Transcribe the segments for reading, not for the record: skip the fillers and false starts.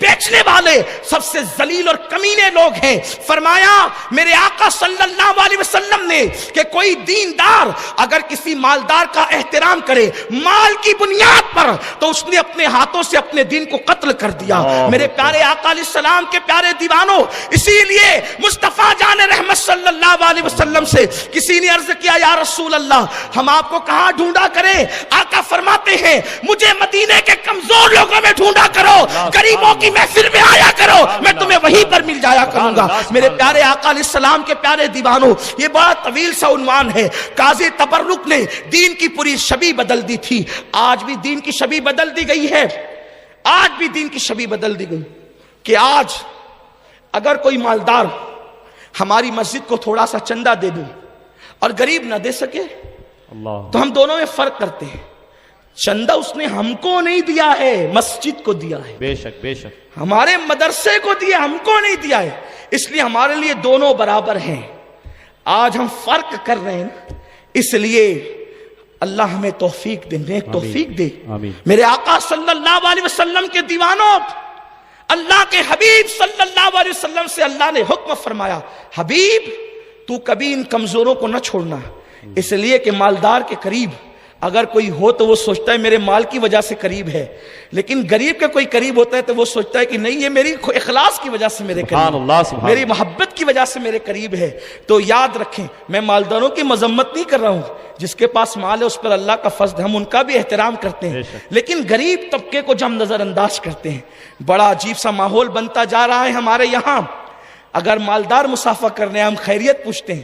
بیچنے والے سب سے ذلیل اور کمینے لوگ ہیں. فرمایا میرے آقا صلی اللہ علیہ وسلم نے کہ کوئی دیندار اگر کسی مالدار کا احترام کرے مال کی بنیاد پر تو اس نے اپنے ہاتھوں سے اپنے دین کو قتل کر دیا. میرے پیارے آقا علیہ السلام کے پیارے دیوانوں، اسی لیے مصطفیٰ جان رحمت صلی اللہ علیہ وسلم سے کسی نے عرض کیا یا رسول اللہ ہم آپ کو کہاں ڈھونڈا کریں؟ آقا فرماتے ہیں مجھے مدینے کے کمزور لوگوں میں ڈھونڈا کرو، غریبوں کی محفل میں آیا کرو، میں تمہیں وہیں پر مل جایا کروں گا. میرے پیارے آقا علیہ السلام کے پیارے دیوانوں، یہ بڑا طویل سا عنوان ہے. قاضی تبرک نے دین کی پوری شبیہ بدل دی تھی. آج بھی دین کی شبیہ بدل دی گئی ہے. آج بھی دین کی شبیہ بدل دی گئی کہ آج اگر کوئی مالدار ہماری مسجد کو تھوڑا سا چندہ دے دے اور غریب نہ دے سکے تو ہم دونوں میں فرق کرتے ہیں. چندہ اس نے ہم کو نہیں دیا ہے، مسجد کو دیا ہے. بے شک بے شک. ہمارے مدرسے کو دیا، ہم کو نہیں دیا ہے. اس لیے ہمارے لیے دونوں برابر ہیں. آج ہم فرق کر رہے ہیں، اس لیے اللہ ہمیں توفیق دے، نیک توفیق دے. میرے آقا صلی اللہ علیہ وسلم کے دیوانوں، اللہ کے حبیب صلی اللہ علیہ وسلم سے اللہ نے حکم فرمایا حبیب تو کبھی ان کمزوروں کو نہ چھوڑنا. اس لیے کہ مالدار کے قریب اگر کوئی ہو تو وہ سوچتا ہے میرے مال کی وجہ سے قریب ہے، لیکن غریب کے کوئی قریب ہوتا ہے تو وہ سوچتا ہے کہ نہیں یہ میری اخلاص کی وجہ سے میرے قریب، میری محبت کی وجہ سے میرے قریب ہے. تو یاد رکھیں میں مالداروں کی مذمت نہیں کر رہا ہوں، جس کے پاس مال ہے اس پر اللہ کا فضل ہے، ہم ان کا بھی احترام کرتے ہیں، لیکن غریب طبقے کو جو ہم نظر انداز کرتے ہیں. بڑا عجیب سا ماحول بنتا جا رہا ہے ہمارے یہاں. اگر مالدار مسافہ کرنے ہم خیریت پوچھتے ہیں،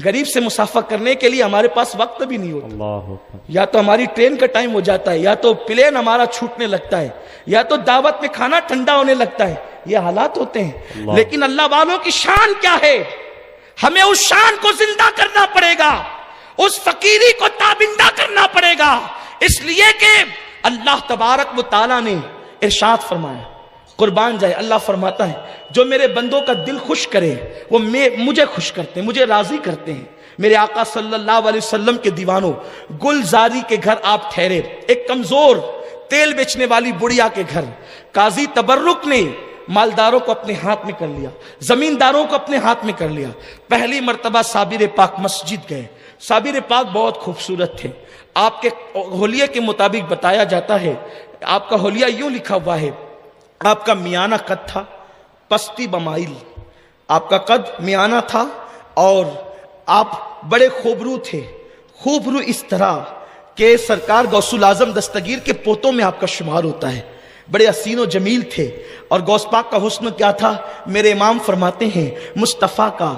غریب سے مسافہ کرنے کے لیے ہمارے پاس وقت بھی نہیں ہوتا. یا تو ہماری ٹرین کا ٹائم ہو جاتا ہے، یا تو پلین ہمارا چھوٹنے لگتا ہے، یا تو دعوت میں کھانا ٹھنڈا ہونے لگتا ہے. یہ حالات ہوتے ہیں. لیکن اللہ والوں کی شان کیا ہے؟ ہمیں اس شان کو زندہ کرنا پڑے گا، اس فقیری کو تابندہ کرنا پڑے گا. اس لیے کہ اللہ تبارک و تعالیٰ نے ارشاد فرمایا، قربان جائے اللہ فرماتا ہے جو میرے بندوں کا دل خوش کرے وہ مجھے خوش کرتے ہیں، مجھے راضی کرتے ہیں. میرے آقا صلی اللہ علیہ وسلم کے دیوانوں، گلزاری کے گھر آپ ٹھہرے، ایک کمزور تیل بیچنے والی بڑھیا کے گھر. قاضی تبرک نے مالداروں کو اپنے ہاتھ میں کر لیا، زمینداروں کو اپنے ہاتھ میں کر لیا. پہلی مرتبہ صابر پاک مسجد گئے. صابر پاک بہت خوبصورت تھے. آپ کے حلیے کے مطابق بتایا جاتا ہے، آپ کا حلیہ یوں لکھا ہوا ہے، آپ کا میانہ قد تھا، پستی بمائل. آپ کا قد میانہ تھا اور آپ بڑے خوبرو تھے. خوبرو اس طرح کہ سرکار غوث الاعظم دستگیر کے پوتوں میں آپ کا شمار ہوتا ہے. بڑے حسین و جمیل تھے. اور غوث پاک کا حسن کیا تھا؟ میرے امام فرماتے ہیں مصطفیٰ کا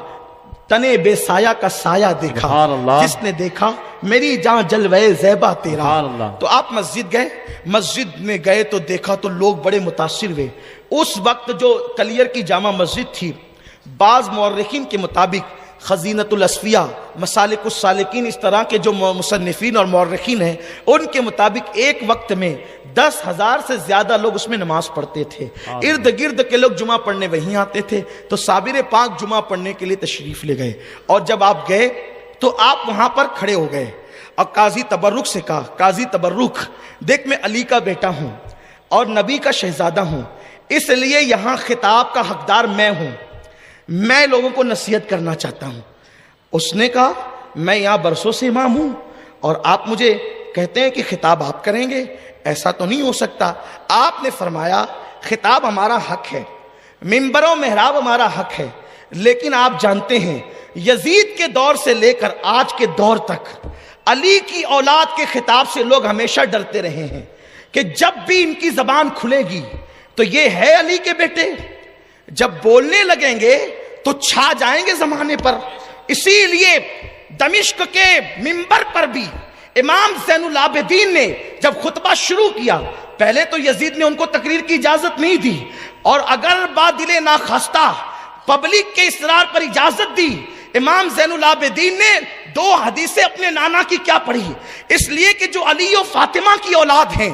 تنے بے سایہ کا سایہ دیکھا، جس نے دیکھا میری جان جلوے زیبا تیرا. تو آپ مسجد گئے، مسجد میں گئے تو دیکھا تو لوگ بڑے متاثر ہوئے. اس وقت جو کلیر کی جامع مسجد تھی، بعض مورخین کے مطابق خزینۃ الاسفیہ، مسالک السالکین، اس طرح کے جو مصنفین اور مورخین ہیں ان کے مطابق ایک وقت میں 10,000 سے زیادہ لوگ اس میں نماز پڑھتے تھے. ارد گرد کے لوگ جمعہ پڑھنے وہیں آتے تھے. تو صابر پاک جمعہ پڑھنے کے لیے تشریف لے گئے اور جب آپ گئے تو آپ وہاں پر کھڑے ہو گئے اور قاضی تبرک سے کہا قاضی تبرک دیکھ میں علی کا بیٹا ہوں اور نبی کا شہزادہ ہوں، اس لیے یہاں خطاب کا حقدار میں ہوں، میں لوگوں کو نصیحت کرنا چاہتا ہوں. اس نے کہا میں یہاں برسوں سے امام ہوں اور آپ مجھے کہتے ہیں کہ خطاب آپ کریں گے، ایسا تو نہیں ہو سکتا. آپ نے فرمایا خطاب ہمارا حق ہے، منبر و محراب ہمارا حق ہے، لیکن آپ جانتے ہیں یزید کے دور سے لے کر آج کے دور تک علی کی اولاد کے خطاب سے لوگ ہمیشہ ڈرتے رہے ہیں کہ جب بھی ان کی زبان کھلے گی تو یہ ہے علی کے بیٹے، جب بولنے لگیں گے تو چھا جائیں گے زمانے پر. اسی لیے دمشق کے منبر پر بھی امام زین العابدین نے جب خطبہ شروع کیا، پہلے تو یزید نے ان کو تقریر کی اجازت نہیں دی، اور اگر بادل ناخواستہ پبلک کے اصرار پر اجازت دی. امام زین العابدین نے 2 حدیثیں اپنے نانا کی کیا پڑھی، اس لیے کہ جو علی و فاطمہ کی اولاد ہیں،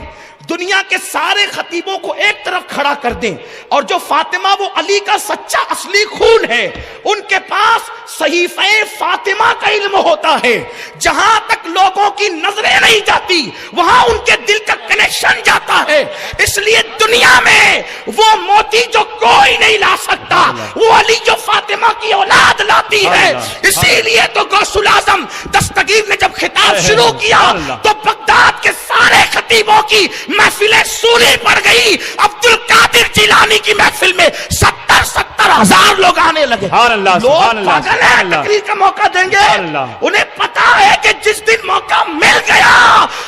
دنیا کے سارے خطیبوں کو ایک طرف کھڑا کر دیں، اور جو فاطمہ وہ علی کا سچا اصلی خون ہے، ان کے پاس صحیفہ فاطمہ کا علم ہوتا ہے، جہاں تک لوگوں کی نظریں نہیں جاتی وہاں ان کے دل کا کنیکشن جاتا ہے۔ اس لیے دنیا میں وہ موتی جو کوئی نہیں لا سکتا، وہ علی جو فاطمہ کی اولاد لاتی ہے۔ اسی لیے تو غوث الاعظم دستگیر نے جب خطاب شروع کیا تو بغداد کے سارے خطیبوں کی محفلیں سوری پڑ گئی، عبد القادر جیلانی کی محفل میں 70,000 لوگ آنے لگے۔ لوگ پاگل ہیں، تقریر کا موقع دیں گے، انہیں پتا ہے کہ جس دن موقع مل گیا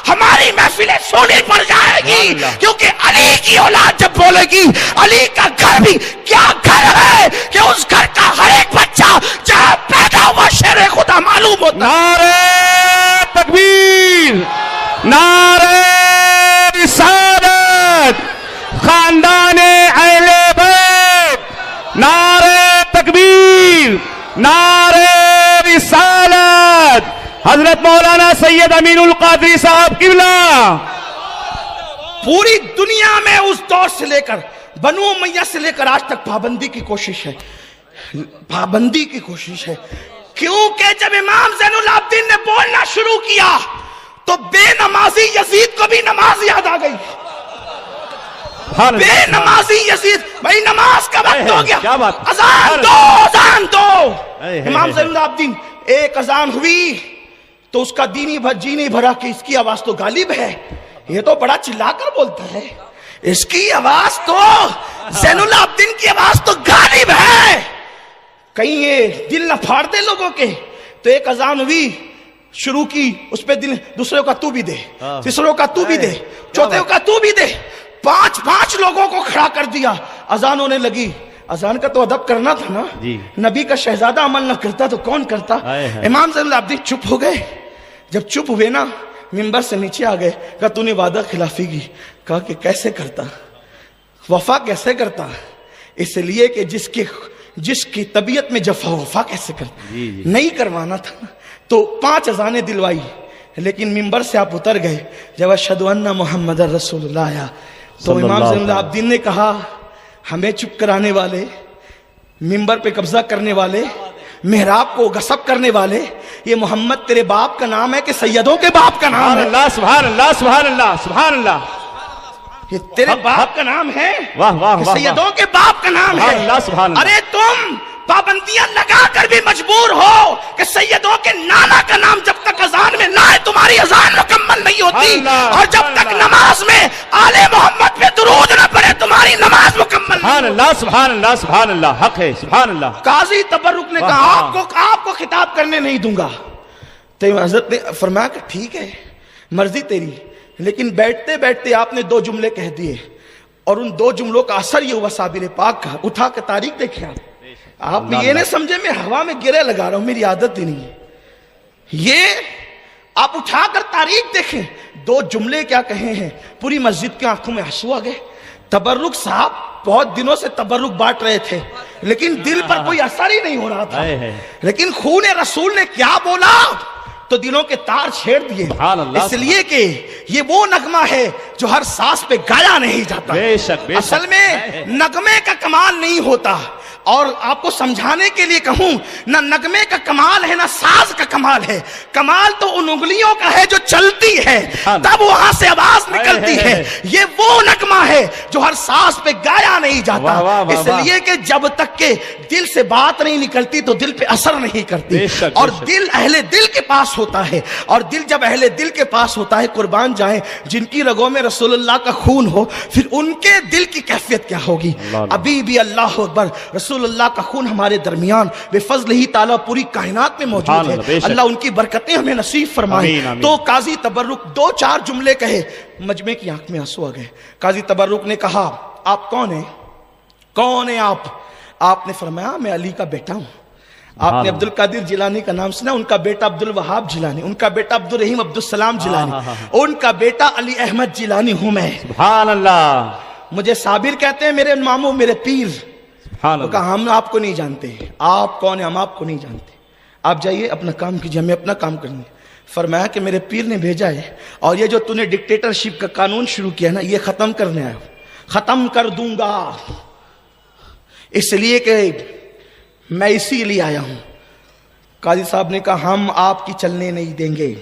ہماری محفلیں سونی پڑ جائے گی، کیونکہ علی کی اولاد جب بولے گی، علی کا گھر بھی کیا گھر ہے کہ اس گھر کا ہر ایک بچہ جہاں پیدا ہوا شیر خدا معلوم ہوتا۔ نعرہ تکبیر، نعرہ رسالت، خاندان اہل بیت، نعرہ تکبیر، نعرہ رسالت، حضرت مولانا سید امین القادری صاحب قبلہ۔ پوری دنیا میں اس دور سے لے کر بنو امیہ سے لے کر آج تک پابندی کی کوشش ہے، پابندی کی کوشش ہے، کیونکہ جب امام زین العابدین نے بولنا شروع کیا تو بے نمازی یزید کو بھی نماز یاد آ گئی۔ بے نمازی یزید، بھائی نماز کا وقت ہو گیا، اذان دو، اذان دو۔ امام زین العابدین ایک اذان ہوئی تو اس کا جی نہیں بھرا کہ اس کی آواز تو غالب ہے، یہ تو بڑا چلا کر بولتا ہے، اس کی آواز تو زین العابدین کی آواز تو غالب ہے، کہیں یہ دل نہ پھاڑ دے لوگوں کے۔ تو ایک اذان ہوئی، شروع کی، اس پہ دل، دوسرے کا تو بھی دے، تیسروں کا تو بھی دے، چوتھے کا تو بھی دے، پانچ لوگوں کو کھڑا کر دیا، اذان ہونے لگی۔ اذان کا تو ادب کرنا تھا نا، نبی کا شہزادہ عمل نہ کرتا تو کون کرتا۔ امام زین العابدین چپ ہو گئے، جب چپ ہوئے نا منبر سے نیچے آ گئے، کہا تو نے وعدہ خلافی کی، کہا کہ کیسے کرتا، وفا کیسے کرتا، اس لیے کہ جس کی طبیعت میں جفا وفا کیسے کرتا، نہیں کروانا تھا۔ تو 5 اذانیں دلوائی، لیکن منبر سے آپ اتر گئے جب اشہد ان محمد رسول اللہ آیا تو امام زین العابدین نے کہا ہمیں چپ کرانے والے، منبر پہ قبضہ کرنے والے، محراب کو غصب کرنے والے، یہ محمد تیرے باپ کا نام ہے کہ سیدوں کے باپ کا نام ہے؟ سبحان اللہ، سبحان اللہ، سبحان اللہ، یہ تیرے باپ کا نام ہے کہ سیدوں کے باپ کا نام ہے؟ ارے تم پابندیاں لگا کر بھی مجبور ہو کہ سیدوں کے نانا کا نام جب تک اذان میں نہ آئے تمہاری اذان مکمل نہیں ہوتی، اور جب تک نماز میں آل محمد پہ درود نہ پڑے تمہاری نماز مکمل نہیں۔ سبحان اللہ، سبحان اللہ، سبحان اللہ، حق ہے، سبحان اللہ۔ قاضی تبرک نے کہا آپ کو خطاب کرنے نہیں دوں گا، تو حضرت نے فرمایا کہ ٹھیک ہے مرضی تیری، لیکن بیٹھتے بیٹھتے آپ نے 2 جملے کہہ دیے، اور ان 2 جملوں کا اثر یہ ہوا صابر پاک کا۔ اٹھا کے تاریخ دیکھیں آپ یہ نہیں سمجھے میں ہوا میں گرے لگا رہا ہوں، میری عادت ہی نہیں ہے یہ، آپ اٹھا کر تاریخ دیکھیں 2 جملے کیا کہے ہیں، پوری مسجد کے آنکھوں میں آنسو آ گئے۔ تبرک صاحب بہت دنوں سے تبرک بانٹ رہے تھے لیکن دل پر کوئی اثر ہی نہیں ہو رہا تھا، لیکن خون رسول نے کیا بولا تو دلوں کے تار چھیڑ دیے، اس لیے کہ یہ وہ نغمہ ہے جو ہر سانس پہ گایا نہیں جاتا۔ اصل میں نغمے کا کمال نہیں ہوتا، اور آپ کو سمجھانے کے لیے کہوں، نہ نغمے کا کمال ہے نہ ساز کا کمال ہے، کمال تو ان انگلیوں کا ہے جو چلتی ہے تب وہاں سے آواز نکلتی ہے، یہ وہ نغمہ ہے جو ہر ساز پہ گایا نہیں جاتا، اس لیے کہ جب تک کہ دل سے بات نہیں نکلتی تو دل پہ اثر نہیں کرتی، اور دل اہل دل کے پاس ہوتا ہے، اور دل جب اہل دل کے پاس ہوتا ہے، قربان جائیں جن کی رگوں میں رسول اللہ کا خون ہو، پھر ان کے دل کی کیفیت کیا ہوگی۔ ابھی بھی اللہ اکبر، رسول اللہ کا خون ہمارے درمیان بے فضل ہی تعالیٰ پوری کائنات میں موجود ہے، اللہ ان کی برکتیں ہمیں نصیب فرمائے۔ تو قاضی تبرک 2-4 جملے کہے، مجمع کی آنکھ میں آنسو آ گئے۔ قاضی تبرک نے کہا آپ کون ہیں، کون ہیں آپ نے فرمایا میں علی کا بیٹا ہوں۔ آپ نے عبد القادر جیلانی کا نام سنا، ان کا بیٹا عبد الوہاب جیلانی، ان کا بیٹا عبد الرحیم عبد السلام جیلانی، ان کا بیٹا علی احمد جیلانی ہوں میں۔ سبحان اللہ۔ مجھے صابر کہتے ہیں میرے ماموں، میرے پیر۔ وہ کہا ہم آپ کو نہیں جانتے، آپ کون ہیں، ہم آپ کو نہیں جانتے، آپ جائیے اپنا کام کیجیے، ہمیں اپنا کام کرنے۔ فرمایا کہ میرے پیر نے بھیجا ہے، اور یہ جو تو نے ڈکٹیٹرشپ کا قانون شروع کیا نا یہ ختم کرنے آیا ہو، ختم کر دوں گا، اس لیے کہ میں اسی لیے آیا ہوں۔ قاضی صاحب نے کہا ہم آپ کی چلنے نہیں دیں گے۔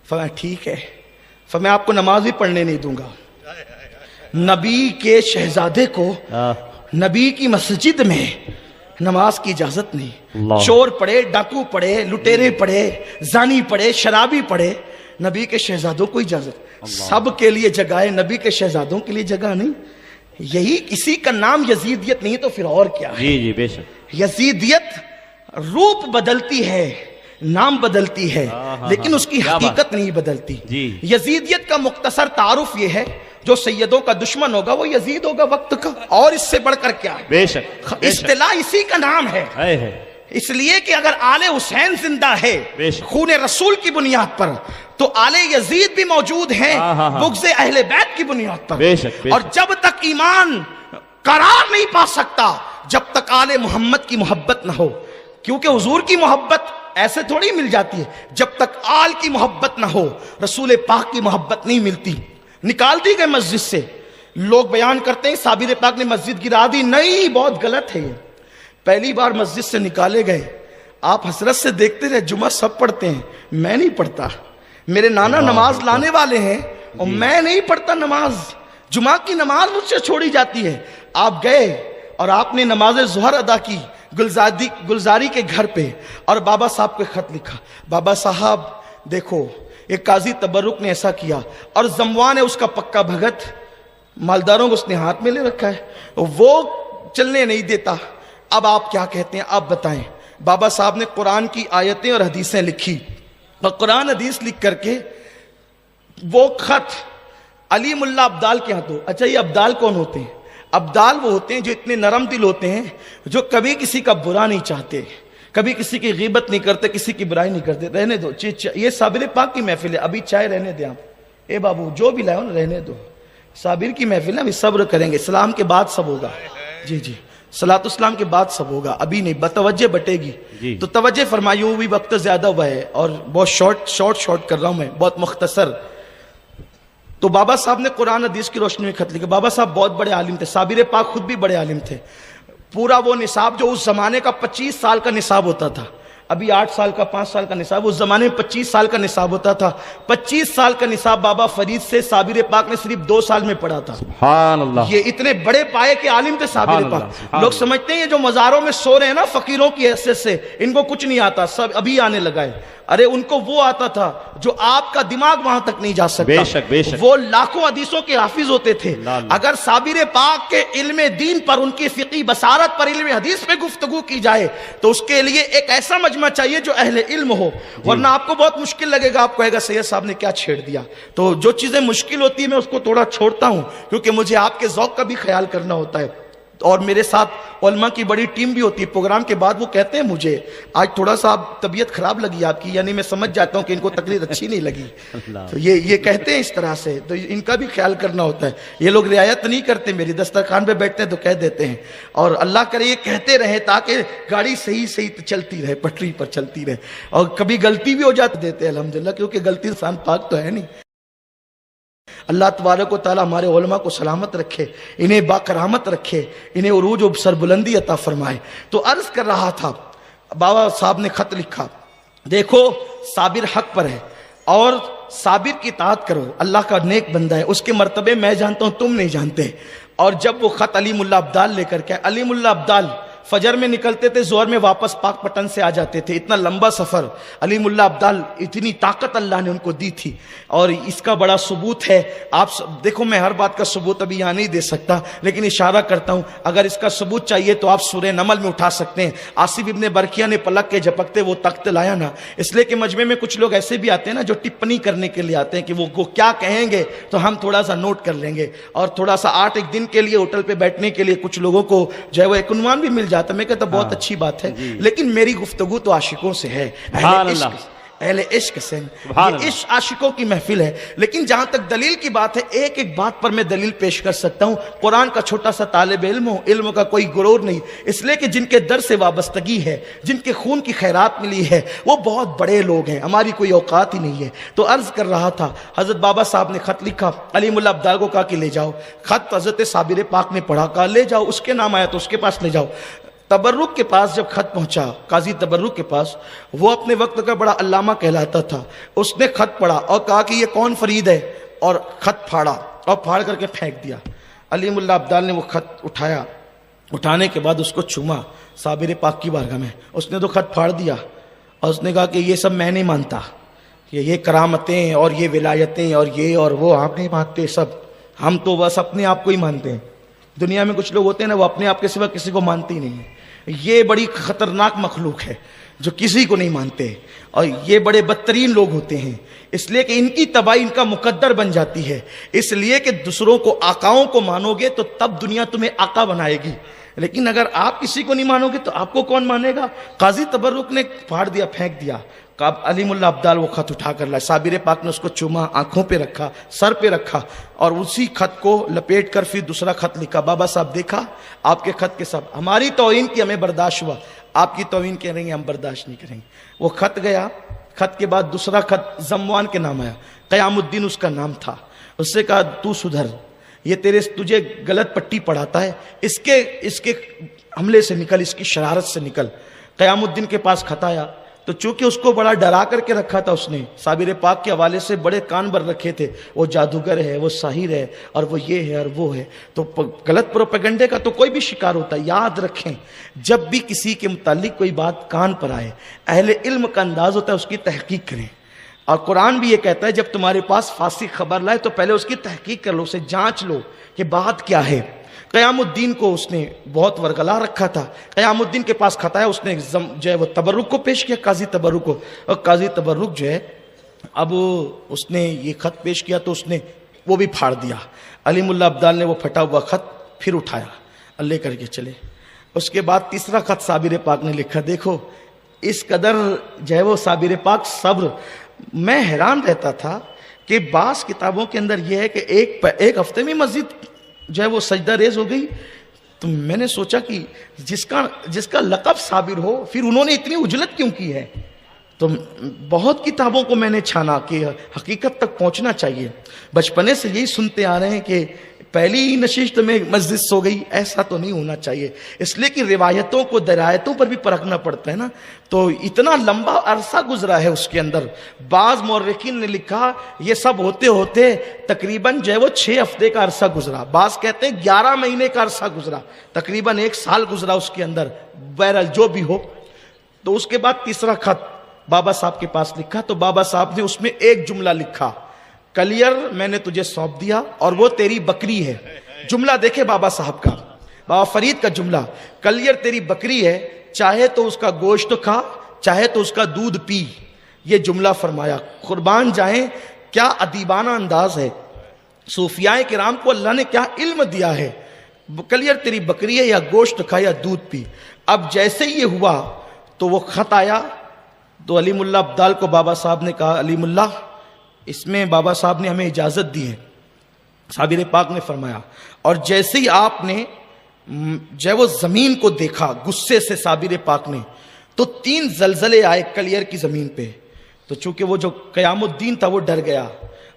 فرمایا ٹھیک ہے، فرمایا آپ کو نماز بھی پڑھنے نہیں دوں گا۔ نبی کے شہزادے کو نبی کی مسجد میں نماز کی اجازت نہیں۔ اللہ۔ چور پڑے، ڈاکو پڑے، لٹیرے پڑے، زانی پڑے، شرابی پڑے، نبی کے شہزادوں کو اجازت۔ سب کے لیے جگہ ہے، نبی کے شہزادوں کے لیے جگہ نہیں۔ یہی کسی کا نام یزیدیت نہیں تو پھر اور کیا ہے؟ جی جی بے شک۔ یزیدیت روپ بدلتی ہے، نام بدلتی ہے، لیکن اس کی حقیقت نہیں بدلتی۔ جی۔ یزیدیت کا مختصر تعارف یہ ہے جو سیدوں کا دشمن ہوگا وہ یزید ہوگا وقت کا، اور اس سے بڑھ کر کیا ہے؟ بے شک۔ اصطلاح اسی کا نام ہے، اس لیے کہ اگر آل حسین زندہ ہے بے شک۔ خون رسول کی بنیاد پر، تو آل یزید بھی موجود ہیں بغض اہل بیت کی بنیاد پر۔ بے شک، بے شک۔ اور جب تک ایمان قرار نہیں پا سکتا جب تک آل محمد کی محبت نہ ہو، کیونکہ حضور کی محبت ایسے تھوڑی مل جاتی ہے، جب تک آل کی محبت نہ ہو رسول پاک کی محبت نہیں ملتی۔ نکال دی گئے مسجد سے، لوگ بیان کرتے ہیں صابر پاک نے مسجد گرا دی، نہیں، بہت غلط ہے یہ۔ پہلی بار مسجد سے نکالے گئے، آپ حسرت سے دیکھتے رہے، جمعہ سب پڑھتے ہیں، میں نہیں پڑھتا، میرے نانا نماز لانے والے ہیں اور میں نہیں پڑھتا نماز، جمعہ کی نماز مجھ سے چھوڑی جاتی ہے۔ آپ گئے اور آپ نے نماز ظہر ادا کی گلزاری کے گھر پہ، اور بابا صاحب کو خط لکھا، بابا صاحب دیکھو ایک قاضی تبرک نے ایسا کیا، اور زموان ہے اس کا پکا بھگت، مالداروں کو اس نے ہاتھ میں لے رکھا ہے، وہ چلنے نہیں دیتا، اب آپ کیا کہتے ہیں آپ بتائیں۔ بابا صاحب نے قرآن کی آیتیں اور حدیثیں لکھی، اور قرآن حدیث لکھ کر کے وہ خط علی ملا ابدال کے ہاتھوں۔ اچھا یہ ابدال کون ہوتے ہیں؟ ابدال وہ ہوتے ہیں جو اتنے نرم دل ہوتے ہیں، جو کبھی کسی کا برا نہیں چاہتے، کبھی کسی کی غیبت نہیں کرتے، کسی کی برائی نہیں کرتے۔ رہنے دو، یہ صابر پاک کی محفل ہے، ابھی چائے رہنے دیں آپ، اے بابو جو بھی لائے ہو نا رہنے دو، صابر کی محفل ہے، ابھی صبر کریں گے، اسلام کے بعد سب ہوگا۔ جی جی، صلاۃ اسلام کے بعد سب ہوگا، ابھی نہیں، بتوجہ بٹے گی تو توجہ فرمائیے، بھی وقت زیادہ ہوا ہے اور بہت شارٹ کر رہا ہوں میں، بہت مختصر۔ تو بابا صاحب نے قرآن حدیث کی روشنی میں خط لکھا۔ بابا صاحب بہت بڑے عالم تھے، صابر پاک خود بھی بڑے عالم تھے۔ پورا وہ نصاب جو اس زمانے کا 25 سال کا نصاب ہوتا تھا، ابھی 8 سال کا 5 سال کا نصاب، اس زمانے میں 25 سال کا نصاب ہوتا تھا، 25 سال کا نصاب بابا فرید سے صابر پاک نے صرف 2 سال میں پڑھا تھا۔ سبحان اللہ۔ یہ اتنے بڑے پائے کے عالم تھے صابر پاک۔ لوگ سمجھتے ہیں یہ جو مزاروں میں سو رہے ہیں نا فقیروں کی حیثیت سے، ان کو کچھ نہیں آتا، سب ابھی آنے لگا ہے۔ ارے ان کو وہ آتا تھا جو آپ کا دماغ وہاں تک نہیں جا سکتا۔ بے شک بے شک۔ وہ لاکھوں حدیثوں کے حافظ ہوتے تھے۔ اگر صابر پاک کے علم دین پر، ان کی فقہی بصارت پر، علم حدیث پہ گفتگو کی جائے تو اس کے لیے ایک ایسا مجمع چاہیے جو اہل علم ہو، ورنہ آپ کو بہت مشکل لگے گا، آپ کہے گا سید صاحب نے کیا چھیڑ دیا۔ تو جو چیزیں مشکل ہوتی ہیں میں اس کو تھوڑا چھوڑتا ہوں، کیونکہ مجھے آپ کے ذوق کا بھی خیال کرنا ہوتا ہے، اور میرے ساتھ علماء کی بڑی ٹیم بھی ہوتی ہے۔ پروگرام کے بعد وہ کہتے ہیں مجھے آج تھوڑا سا طبیعت خراب لگی آپ کی، یعنی میں سمجھ جاتا ہوں کہ ان کو تقریر اچھی نہیں لگی، تو یہ کہتے ہیں اس طرح سے، تو ان کا بھی خیال کرنا ہوتا ہے۔ یہ لوگ رعایت نہیں کرتے، میری دسترخوان پہ بیٹھتے ہیں تو کہہ دیتے ہیں، اور اللہ کرے یہ کہتے رہے تاکہ گاڑی صحیح چلتی رہے، پٹری پر چلتی رہے، اور کبھی غلطی بھی ہو جاتی دیتے ہیں الحمدللہ، کیونکہ غلطی انسان پاک تو ہے نہیں۔ اللہ تبارک و تعالی ہمارے علماء کو سلامت رکھے، انہیں باکرامت رکھے، انہیں عروج و سربلندی عطا فرمائے۔ تو عرض کر رہا تھا، بابا صاحب نے خط لکھا، دیکھو صابر حق پر ہے اور صابر کی اطاعت کرو، اللہ کا نیک بندہ ہے، اس کے مرتبے میں جانتا ہوں تم نہیں جانتے۔ اور جب وہ خط علی ملا ابدال لے کر کے، علی ملا ابدال فجر میں نکلتے تھے، زہر میں واپس پاک پٹن سے آ جاتے تھے، اتنا لمبا سفر۔ علی ملا ابدال، اتنی طاقت اللہ نے ان کو دی تھی، اور اس کا بڑا ثبوت ہے۔ آپ دیکھو، میں ہر بات کا ثبوت ابھی یہاں نہیں دے سکتا، لیکن اشارہ کرتا ہوں، اگر اس کا ثبوت چاہیے تو آپ سورہ نمل میں اٹھا سکتے ہیں۔ آصف ابن برقیہ نے پلک کے جھپکتے وہ تخت لایا نا، اس لیے کہ مجمع میں کچھ لوگ ایسے بھی آتے ہیں نا جو ٹپنی کرنے کے لیے آتے ہیں کہ وہ کیا کہیں گے، تو ہم تھوڑا سا نوٹ کر لیں گے، اور تھوڑا سا 8 دن کے لیے ہوٹل پہ بیٹھنے کے لیے کچھ لوگوں کو جو ہے وہ ایک عنوان بھی مل جاتا ہے۔ میں کہتا بہت اچھی بات ہے، لیکن میری گفتگو تو عاشقوں سے ہے، اہل عشق سے، سبحان یہ اللہ۔ عشق عاشقوں کی محفل ہے۔ لیکن جہاں تک دلیل کی بات ہے، ایک ایک بات پر میں دلیل پیش کر سکتا ہوں۔ قرآن کا چھوٹا سا طالب علم ہوں، علم کا کوئی غرور نہیں، اس لیے کہ جن کے در سے وابستگی ہے، جن کے خون کی خیرات ملی ہے، وہ بہت بڑے لوگ ہیں، ہماری کوئی اوقات ہی نہیں ہے۔ تو عرض کر رہا تھا، حضرت بابا صاحب نے خط لکھا، علیم اللہ ابدال کو کہا کہ لے جاؤ۔ خط حضرت صابر پاک نے پڑھا، کہا لے جاؤ، اس کے نام آیا تو اس کے پاس لے جاؤ۔ تبرک کے پاس جب خط پہنچا، قاضی تبرک کے پاس، وہ اپنے وقت کا بڑا علامہ کہلاتا تھا، اس نے خط پڑھا اور کہا کہ یہ کون فرید ہے، اور خط پھاڑا اور پھاڑ کر کے پھینک دیا۔ علیم اللہ ابدال نے وہ خط اٹھایا، اٹھانے کے بعد اس کو چوما صابر پاک کی بارگاہ میں، اس نے تو خط پھاڑ دیا اور اس نے کہا کہ یہ سب میں نہیں مانتا، یہ کرامتیں اور یہ ولایتیں اور یہ اور وہ آپ نہیں مانتے سب، ہم تو بس اپنے آپ کو ہی مانتے ہیں۔ دنیا میں کچھ لوگ ہوتے ہیں نا، وہ اپنے آپ کے سوا کسی کو مانتے ہی نہیں ہیں۔ یہ بڑی خطرناک مخلوق ہے جو کسی کو نہیں مانتے، اور یہ بڑے بدترین لوگ ہوتے ہیں، اس لیے کہ ان کی تباہی ان کا مقدر بن جاتی ہے۔ اس لیے کہ دوسروں کو آقاؤں کو مانو گے تو تب دنیا تمہیں آقا بنائے گی، لیکن اگر آپ کسی کو نہیں مانو گے تو آپ کو کون مانے گا؟ قاضی تبرک نے پھاڑ دیا، پھینک دیا۔ علیم اللہ ابدال وہ خط اٹھا کر لائے، صابر پاک نے اس کو چوما، آنکھوں پہ رکھا، سر پہ رکھا، اور اسی خط کو لپیٹ کر پھر دوسرا خط لکھا، بابا صاحب دیکھا آپ کے خط کے سب، ہماری توہین کی ہمیں برداشت ہوا، آپ کی توہین کہہ رہے ہیں ہم برداشت نہیں کریں گے۔ وہ خط گیا، خط کے بعد دوسرا خط زموان کے نام آیا، قیام الدین اس کا نام تھا، اس سے کہا تو سدھر، یہ تجھے غلط پٹی پڑھاتا ہے، اس کے حملے سے نکل، اس کی شرارت سے نکل۔ قیام الدین کے پاس خط آیا تو چونکہ اس کو بڑا ڈرا کر کے رکھا تھا، اس نے صابر پاک کے حوالے سے بڑے کان بر رکھے تھے، وہ جادوگر ہے، وہ ساحر ہے، اور وہ یہ ہے اور وہ ہے، تو غلط پروپیگنڈے کا تو کوئی بھی شکار ہوتا ہے۔ یاد رکھیں، جب بھی کسی کے متعلق کوئی بات کان پر آئے، اہل علم کا انداز ہوتا ہے اس کی تحقیق کریں، اور قرآن بھی یہ کہتا ہے جب تمہارے پاس فاسق خبر لائے تو پہلے اس کی تحقیق کر لو، اسے جانچ لو کہ بات کیا ہے۔ قیام الدین کو اس نے بہت ورگلا رکھا تھا، قیام الدین کے پاس خط آیا، اس نے جو ہے وہ تبرک کو پیش کیا، قاضی تبرک کو، اور قاضی تبرک جو ہے اب اس نے یہ خط پیش کیا تو اس نے وہ بھی پھاڑ دیا۔ علیم اللہ ابدال نے وہ پھٹا ہوا خط پھر اٹھایا اور لے کر کے چلے۔ اس کے بعد تیسرا خط صابر پاک نے لکھا، دیکھو اس قدر جو ہے وہ صابر پاک صبر، میں حیران رہتا تھا کہ بعض کتابوں کے اندر یہ ہے کہ ایک ہفتے میں مسجد جو ہے وہ سجدہ ریز ہو گئی، تو میں نے سوچا کہ جس کا لقب صابر ہو پھر انہوں نے اتنی اجلت کیوں کی ہے؟ تو بہت کتابوں کو میں نے چھانا کہ حقیقت تک پہنچنا چاہیے۔ بچپنے سے یہی سنتے آ رہے ہیں کہ پہلی ہی نشست میں مسجد سو گئی، ایسا تو نہیں ہونا چاہیے، اس لیے کہ روایتوں کو درایتوں پر بھی پرکھنا پڑتا ہے نا۔ تو اتنا لمبا عرصہ گزرا ہے اس کے اندر، بعض مورخین نے لکھا یہ سب ہوتے ہوتے تقریباً جو ہے وہ 6 ہفتے کا عرصہ گزرا، بعض کہتے ہیں 11 مہینے کا عرصہ گزرا، تقریباً 1 سال گزرا اس کے اندر، بہرحال جو بھی ہو۔ تو اس کے بعد تیسرا خط بابا صاحب کے پاس لکھا، تو بابا صاحب نے اس میں ایک جملہ لکھا، کلیئر میں نے تجھے سونپ دیا اور وہ تیری بکری ہے۔ جملہ دیکھے بابا صاحب کا، بابا فرید کا جملہ، کلیئر تیری بکری ہے، چاہے تو اس کا گوشت کھا، چاہے تو اس کا دودھ پی، یہ جملہ فرمایا۔ قربان جائیں کیا ادیبانہ انداز ہے، صوفیاء کرام کو اللہ نے کیا علم دیا ہے، کلیئر تیری بکری ہے، یا گوشت کھا یا دودھ پی۔ اب جیسے یہ ہوا تو وہ خط آیا، تو علیم اللہ ابدال کو بابا صاحب نے کہا، علیم اللہ اس میں بابا صاحب نے ہمیں اجازت دی ہے۔ صابر پاک نے فرمایا، اور جیسے ہی آپ نے جو وہ زمین کو دیکھا غصے سے صابر پاک نے، تو 3 زلزلے آئے کلیئر کی زمین پہ، تو چونکہ وہ جو قیام الدین تھا وہ ڈر گیا،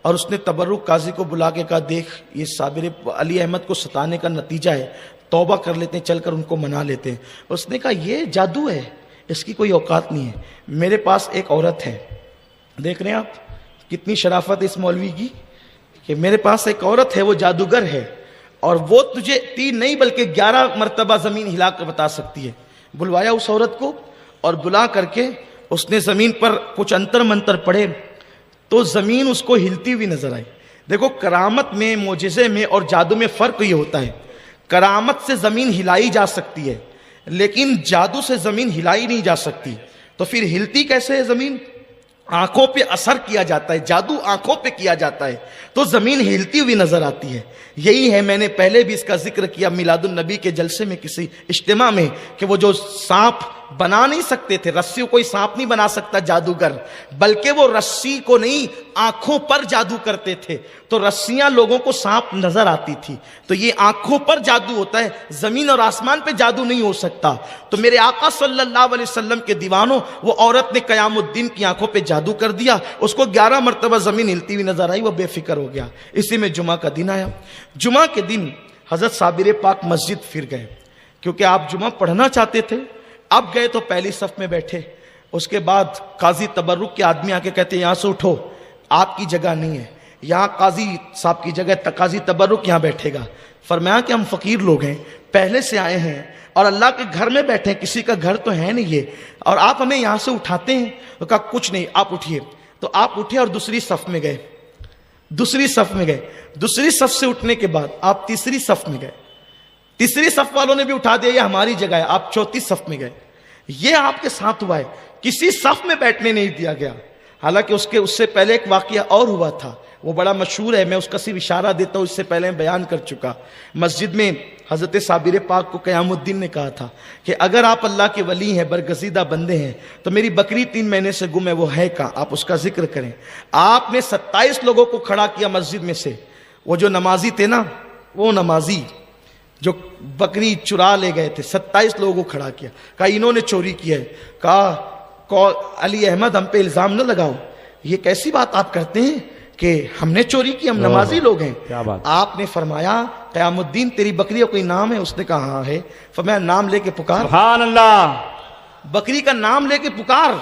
اور اس نے تبرک قاضی کو بلا کے کہا، دیکھ یہ صابر علی احمد کو ستانے کا نتیجہ ہے، توبہ کر لیتے ہیں، چل کر ان کو منا لیتے ہیں۔ اس نے کہا یہ جادو ہے، اس کی کوئی اوقات نہیں ہے، میرے پاس ایک عورت ہے، دیکھ رہے ہیں آپ کتنی شرافت اس مولوی کی، کہ میرے پاس ایک عورت ہے وہ جادوگر ہے، اور وہ تجھے 3 نہیں بلکہ 11 مرتبہ زمین ہلا کر بتا سکتی ہے۔ بلوایا اس عورت کو، اور بلا کر کے اس نے زمین پر کچھ انتر منتر پڑھے، تو زمین اس کو ہلتی ہوئی نظر آئی۔ دیکھو کرامت میں، معجزے میں اور جادو میں فرق یہ ہوتا ہے، کرامت سے زمین ہلائی جا سکتی ہے لیکن جادو سے زمین ہلائی نہیں جا سکتی، تو پھر ہلتی کیسے ہے زمین؟ آنکھوں پہ اثر کیا جاتا ہے، جادو آنکھوں پہ کیا جاتا ہے، تو زمین ہلتی ہوئی نظر آتی ہے۔ یہی ہے، میں نے پہلے بھی اس کا ذکر کیا میلاد النبی کے جلسے میں کسی اجتماع میں، کہ وہ جو سانپ بنا نہیں سکتے تھے، رسی کو کوئی سانپ نہیں بنا سکتا جادوگر، بلکہ وہ رسی کو نہیں آنکھوں پر جادو کرتے تھے، تو رسیاں لوگوں کو سانپ نظر آتی تھی، تو یہ آنکھوں پر جادو ہوتا ہے، زمین اور آسمان پہ جادو نہیں ہو سکتا۔ تو میرے آقا صلی اللہ علیہ وسلم کے دیوانوں، وہ عورت نے قیام الدین کی آنکھوں پہ جادو کر دیا، اس کو 11 مرتبہ زمین ہلتی ہوئی نظر آئی، وہ بے فکر ہو گیا۔ اسی میں جمعہ کا دن آیا، جمعہ کے دن حضرت صابر پاک مسجد پھر گئے، کیونکہ آپ جمعہ پڑھنا چاہتے تھے۔ اب گئے تو پہلی صف میں بیٹھے، اس کے بعد قاضی تبرک کے آدمی آ کے کہتے ہیں یہاں سے اٹھو، آپ کی جگہ نہیں ہے، یہاں قاضی صاحب کی جگہ، قاضی تبرک یہاں بیٹھے گا۔ فرمایا کہ ہم فقیر لوگ ہیں، پہلے سے آئے ہیں اور اللہ کے گھر میں بیٹھے ہیں، کسی کا گھر تو ہے نہیں یہ، اور آپ ہمیں یہاں سے اٹھاتے ہیں؟ تو کہا کچھ نہیں، آپ اٹھیے۔ تو آپ اٹھے اور دوسری صف میں گئے، دوسری صف میں گئے، دوسری صف سے اٹھنے کے بعد آپ تیسری صف میں گئے، تیسری صف والوں نے بھی اٹھا دیا، یہ ہماری جگہ ہے، آپ چوتھی صف میں گئے۔ یہ آپ کے ساتھ ہوا ہے، کسی صف میں بیٹھنے نہیں دیا گیا۔ حالانکہ اس سے پہلے ایک واقعہ اور ہوا تھا، وہ بڑا مشہور ہے، میں اس کا صرف اشارہ دیتا ہوں، اس سے پہلے بیان کر چکا۔ مسجد میں حضرت صابر پاک کو قیام الدین نے کہا تھا کہ اگر آپ اللہ کے ولی ہیں، برگزیدہ بندے ہیں، تو میری بکری 3 مہینے سے گم ہے، وہ ہے کہاں، آپ اس کا ذکر کریں۔ آپ نے 27 لوگوں کو کھڑا کیا مسجد میں سے، وہ جو نمازی تھے نا، وہ نمازی جو بکری چرا لے گئے تھے، 27 لوگوں کو کھڑا کیا، کہا انہوں نے چوری کی ہے۔ کہا علی احمد ہم پہ الزام نہ لگاؤ، یہ کیسی بات آپ کرتے ہیں کہ ہم نے چوری کی، ہم نمازی لوگ ہیں۔ آپ نے فرمایا قیام الدین تیری بکری کا کوئی نام ہے؟ اس نے کہا ہاں ہے۔ فرمایا نام لے کے پکار، سبحان اللہ، بکری کا نام لے کے پکار۔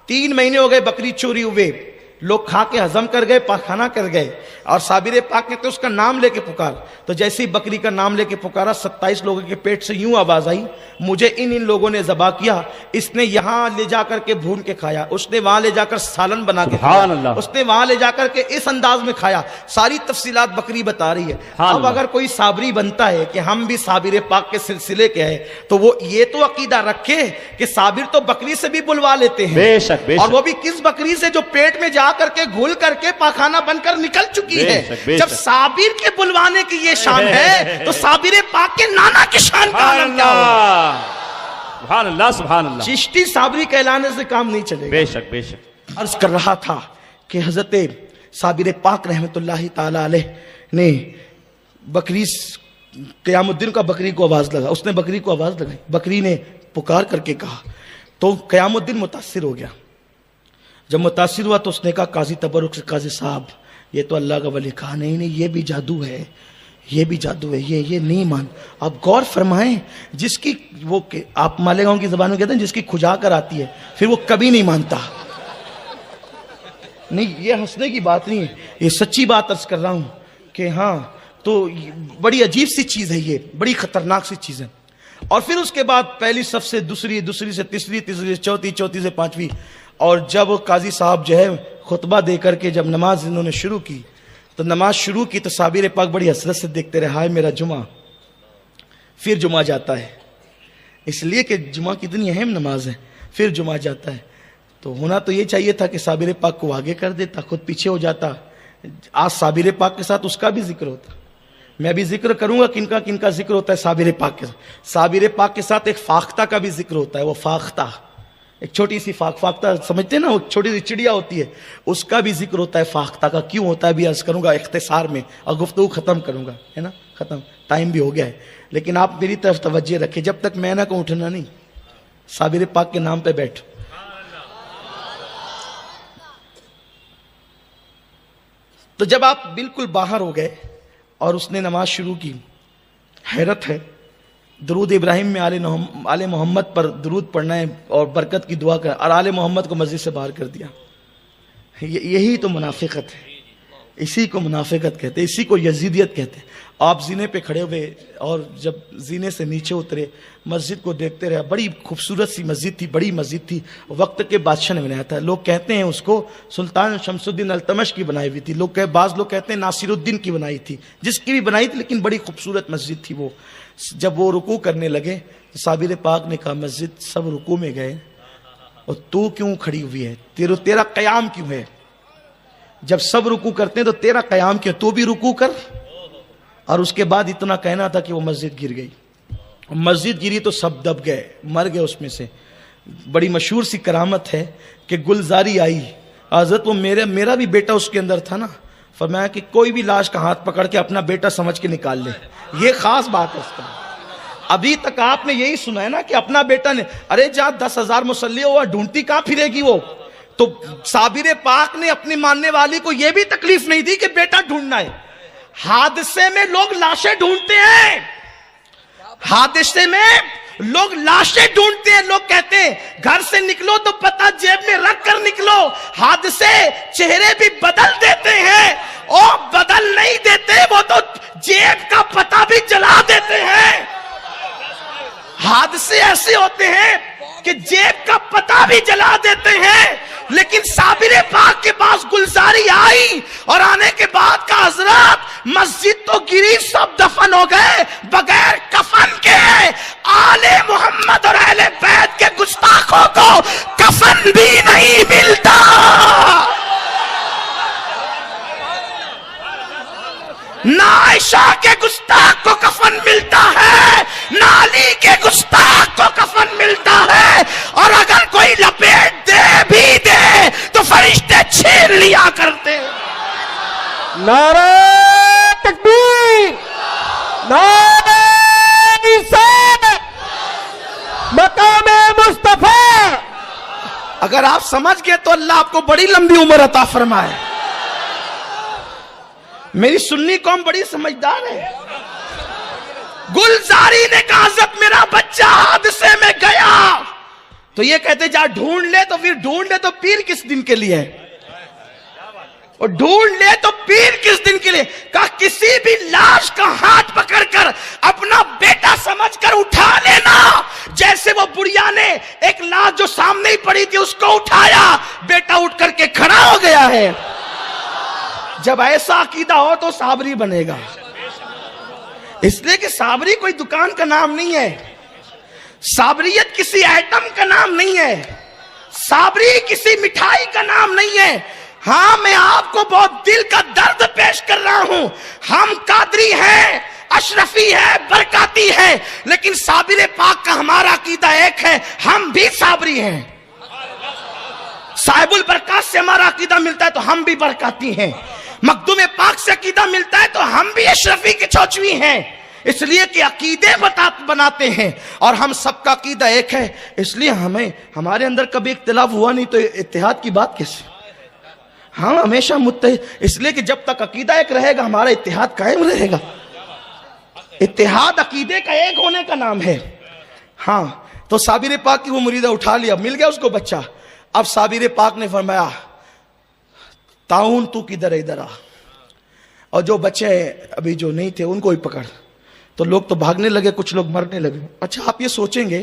3 مہینے ہو گئے بکری چوری ہوئے، لوگ کھا کے ہضم کر گئے، پاخانہ کر گئے، اور صابر پاک نے تو اس کا نام لے کے پکار۔ تو جیسے ہی بکری کا نام لے کے پکارا، 27 لوگوں کے پیٹ سے یوں آواز آئی، مجھے ان لوگوں نے ذبح کیا، اس نے یہاں لے جا کر کے بھون کے کھایا، اس نے وہاں لے جا کر سالن بنا کے کھایا، اس نے وہاں لے جا کر کے اس انداز میں کھایا۔ ساری تفصیلات بکری بتا رہی ہے۔ اب اگر کوئی صابری بنتا ہے کہ ہم بھی صابر پاک کے سلسلے کے ہیں، تو وہ یہ تو عقیدہ رکھے کہ صابر تو بکری سے بھی بلوا لیتے ہیں، بے شک، اور وہ بھی کس بکری سے جو پیٹ میں جا کر کے گھل کر کے پاخانہ بن کر نکل چکی ہے۔ جب صابر کے بلوانے کی یہ شان ہے تو صابر پاک کے نانا کی شان کا عالم کیا ہو؟ سبحان اللہ، سبحان اللہ۔ چشتی صابری کہلانے سے کام نہیں چلے گا۔ بے شک، بے شک۔ عرض کر رہا تھا کہ حضرت صابر پاک رحمت اللہ تعالی علیہ نے بکری، قیام الدین کا بکری کو آواز لگا، اس نے بکری کو آواز لگائی، بکری نے پکار کر کے کہا، تو قیام الدین متاثر ہو گیا۔ جب متاثر ہوا تو اس نے کہا قاضی تبرک سے، قاضی صاحب یہ تو اللہ کا ولی، کہا نہیں نہیں یہ بھی جادو ہے، یہ بھی جادو ہے، یہ نہیں مان۔ آپ غور فرمائیں، جس کی وہ آپ مالیگاؤں کی زبان میں کہتے ہیں جس کی کھجا کر آتی ہے پھر وہ کبھی نہیں مانتا۔ نہیں یہ ہنسنے کی بات نہیں ہے، یہ سچی بات عرض کر رہا ہوں کہ ہاں، تو بڑی عجیب سی چیز ہے، یہ بڑی خطرناک سی چیز ہے۔ اور پھر اس کے بعد پہلی صف سے دوسری، دوسری سے تیسری، تیسری سے چوتھی، چوتھی سے پانچویں، اور جب قاضی صاحب جو ہے خطبہ دے کر کے جب نماز انہوں نے شروع کی، تو نماز شروع کی تو صابر پاک بڑی حسرت سے دیکھتے رہے، ہائے میرا جمعہ، پھر جمعہ جاتا ہے، اس لیے کہ جمعہ کتنی اہم نماز ہے، پھر جمعہ جاتا ہے۔ تو ہونا تو یہ چاہیے تھا کہ صابر پاک کو آگے کر دیتا، خود پیچھے ہو جاتا۔ آج صابر پاک کے ساتھ اس کا بھی ذکر ہوتا، میں بھی ذکر کروں گا کن کا ذکر ہوتا ہے صابر پاک کے ساتھ۔ صابر پاک کے ساتھ ایک فاختہ کا بھی ذکر ہوتا ہے، وہ فاختہ ایک چھوٹی سی فاختہ سمجھتے ہیں نا، وہ چھوٹی سی چڑیا ہوتی ہے، اس کا بھی ذکر ہوتا ہے فاختہ کا۔ کیوں ہوتا ہے بھی عرض کروں گا اختصار میں، اور گفتگو ختم کروں گا، ہے نا، ختم، ٹائم بھی ہو گیا ہے، لیکن آپ میری طرف توجہ رکھیں، جب تک میں نہ کہوں اٹھنا نہیں، صابر پاک کے نام پہ بیٹھ۔ تو جب آپ بالکل باہر ہو گئے اور اس نے نماز شروع کی، حیرت ہے، درود ابراہیم میں آل محمد پر درود پڑھنا ہے اور برکت کی دعا کر، اور آل محمد کو مسجد سے باہر کر دیا۔ یہی تو منافقت ہے، اسی کو منافقت کہتے ہیں، اسی کو یزیدیت کہتے ہیں۔ آپ زینے پہ کھڑے ہوئے اور جب زینے سے نیچے اترے، مسجد کو دیکھتے رہے، بڑی خوبصورت سی مسجد تھی، بڑی مسجد تھی، وقت کے بادشاہ نے بنایا تھا۔ لوگ کہتے ہیں اس کو سلطان شمس الدین التمش کی بنائی ہوئی تھی، بعض لوگ کہتے ہیں ناصر الدین کی بنائی تھی، جس کی بھی بنائی تھی، لیکن بڑی خوبصورت مسجد تھی وہ۔ جب وہ رکوع کرنے لگے تو صابر پاک نے کہا، مسجد سب رکوع میں گئے اور تو کیوں کھڑی ہوئی ہے، تیرا قیام کیوں ہے؟ جب سب رکوع کرتے ہیں تو تیرا قیام کیوں، تو بھی رکوع کر۔ اور اس کے بعد اتنا کہنا تھا کہ وہ مسجد گر گئی، مسجد گری تو سب دب گئے، مر گئے اس میں سے۔ بڑی مشہور سی کرامت ہے کہ گلزاری آئی حضرت، وہ میرا بھی بیٹا اس کے اندر تھا نا، فرمایا کہ کوئی بھی لاش کا ہاتھ پکڑ کے اپنا بیٹا سمجھ کے نکال لے. یہ خاص بات ہے اس کا. ابھی تک آپ نے یہی سنا ہے نا کہ اپنا بیٹا نے، ارے جہاں 10,000 مصلی ہوا ڈھونڈتی کہاں پھرے گی وہ. تو صابر پاک نے اپنی ماننے والی کو یہ بھی تکلیف نہیں دی کہ بیٹا ڈھونڈنا ہے. حادثے میں لوگ لاشیں ڈھونڈتے ہیں، حادثے میں لوگ لاشیں ڈھونڈتے ہیں. لوگ کہتے ہیں گھر سے نکلو تو پتہ جیب میں رکھ کر نکلو. حادثے چہرے بھی بدل دیتے ہیں، اور بدل نہیں دیتے، وہ تو جیب کا پتہ بھی جلا دیتے ہیں. حادثے ایسے ہوتے ہیں کہ جیب کا پتہ بھی جلا دیتے ہیں. لیکن صابر پاک کے پاس گلزاری آئی، اور آنے کے بعد کا حضرات مسجد تو گری، سب دفن ہو گئے بغیر کفن کے. آل محمد اور اہل بیت کے گستاخوں کو کفن بھی نہیں ملتا. نہ عائشہ کے گستاخ کو کفن ملتا ہے، نہ علی کے گستاخ کو کفن ملتا ہے. اور اگر کوئی لپیٹ دے بھی دے تو فرشتے چھین لیا کرتے. نعرہ تکبیر، نعرہ رسالت، مقام مصطفیٰ. اگر آپ سمجھ گئے تو اللہ آپ کو بڑی لمبی عمر عطا فرمائے. میری سنی قوم بڑی سمجھدار ہے. گلزاری نے کہا حضرت میرا بچہ حادثے میں گیا، تو یہ کہتے جا ڈھونڈ لے. تو پھر ڈھونڈ لے تو پیر کس دن کے لیے ہے؟ اور ڈھونڈ لے تو پیر کس دن کے لیے؟ کہا کسی بھی لاش کا ہاتھ پکڑ کر اپنا بیٹا سمجھ کر اٹھا لینا. جیسے وہ بڑھیا نے ایک لاش جو سامنے ہی پڑی تھی اس کو اٹھایا، بیٹا اٹھ کر کے کھڑا ہو گیا ہے. جب ایسا عقیدہ ہو تو صابری بنے گا. اس لیے کہ صابری کوئی دکان کا نام نہیں ہے، صابریت کسی آئٹم کا نام نہیں ہے، صابری کسی مٹھائی کا نام نہیں ہے. ہاں میں آپ کو بہت دل کا درد پیش کر رہا ہوں. ہم قادری ہیں، اشرفی ہے، برکاتی ہے، لیکن صابر پاک کا ہمارا عقیدہ ایک ہے، ہم بھی صابری ہیں. صاحب البرکات سے ہمارا عقیدہ ملتا ہے تو ہم بھی برکاتی ہیں. مخدوم پاک سے عقیدہ ملتا ہے تو ہم بھی اشرفی کے چوچوی ہیں. اس لیے کہ عقیدے بناتے ہیں اور ہم سب کا عقیدہ ایک ہے. اس لیے ہمارے اندر کبھی اختلاف ہوا نہیں تو اتحاد کی بات کیسے؟ ہاں ہمیشہ متحد. اس لیے کہ جب تک عقیدہ ایک رہے گا ہمارا اتحاد قائم رہے گا. اتحاد عقیدے کا ایک ہونے کا نام ہے. ہاں تو صابر پاک کی وہ مریدہ اٹھا لیا، مل گیا اس کو بچہ. اب صابر پاک نے فرمایا تعاون تو کدھر ادھر آ، اور جو بچے ابھی جو نہیں تھے ان کو ہی پکڑ. تو لوگ تو بھاگنے لگے، کچھ لوگ مرنے لگے. اچھا آپ یہ سوچیں گے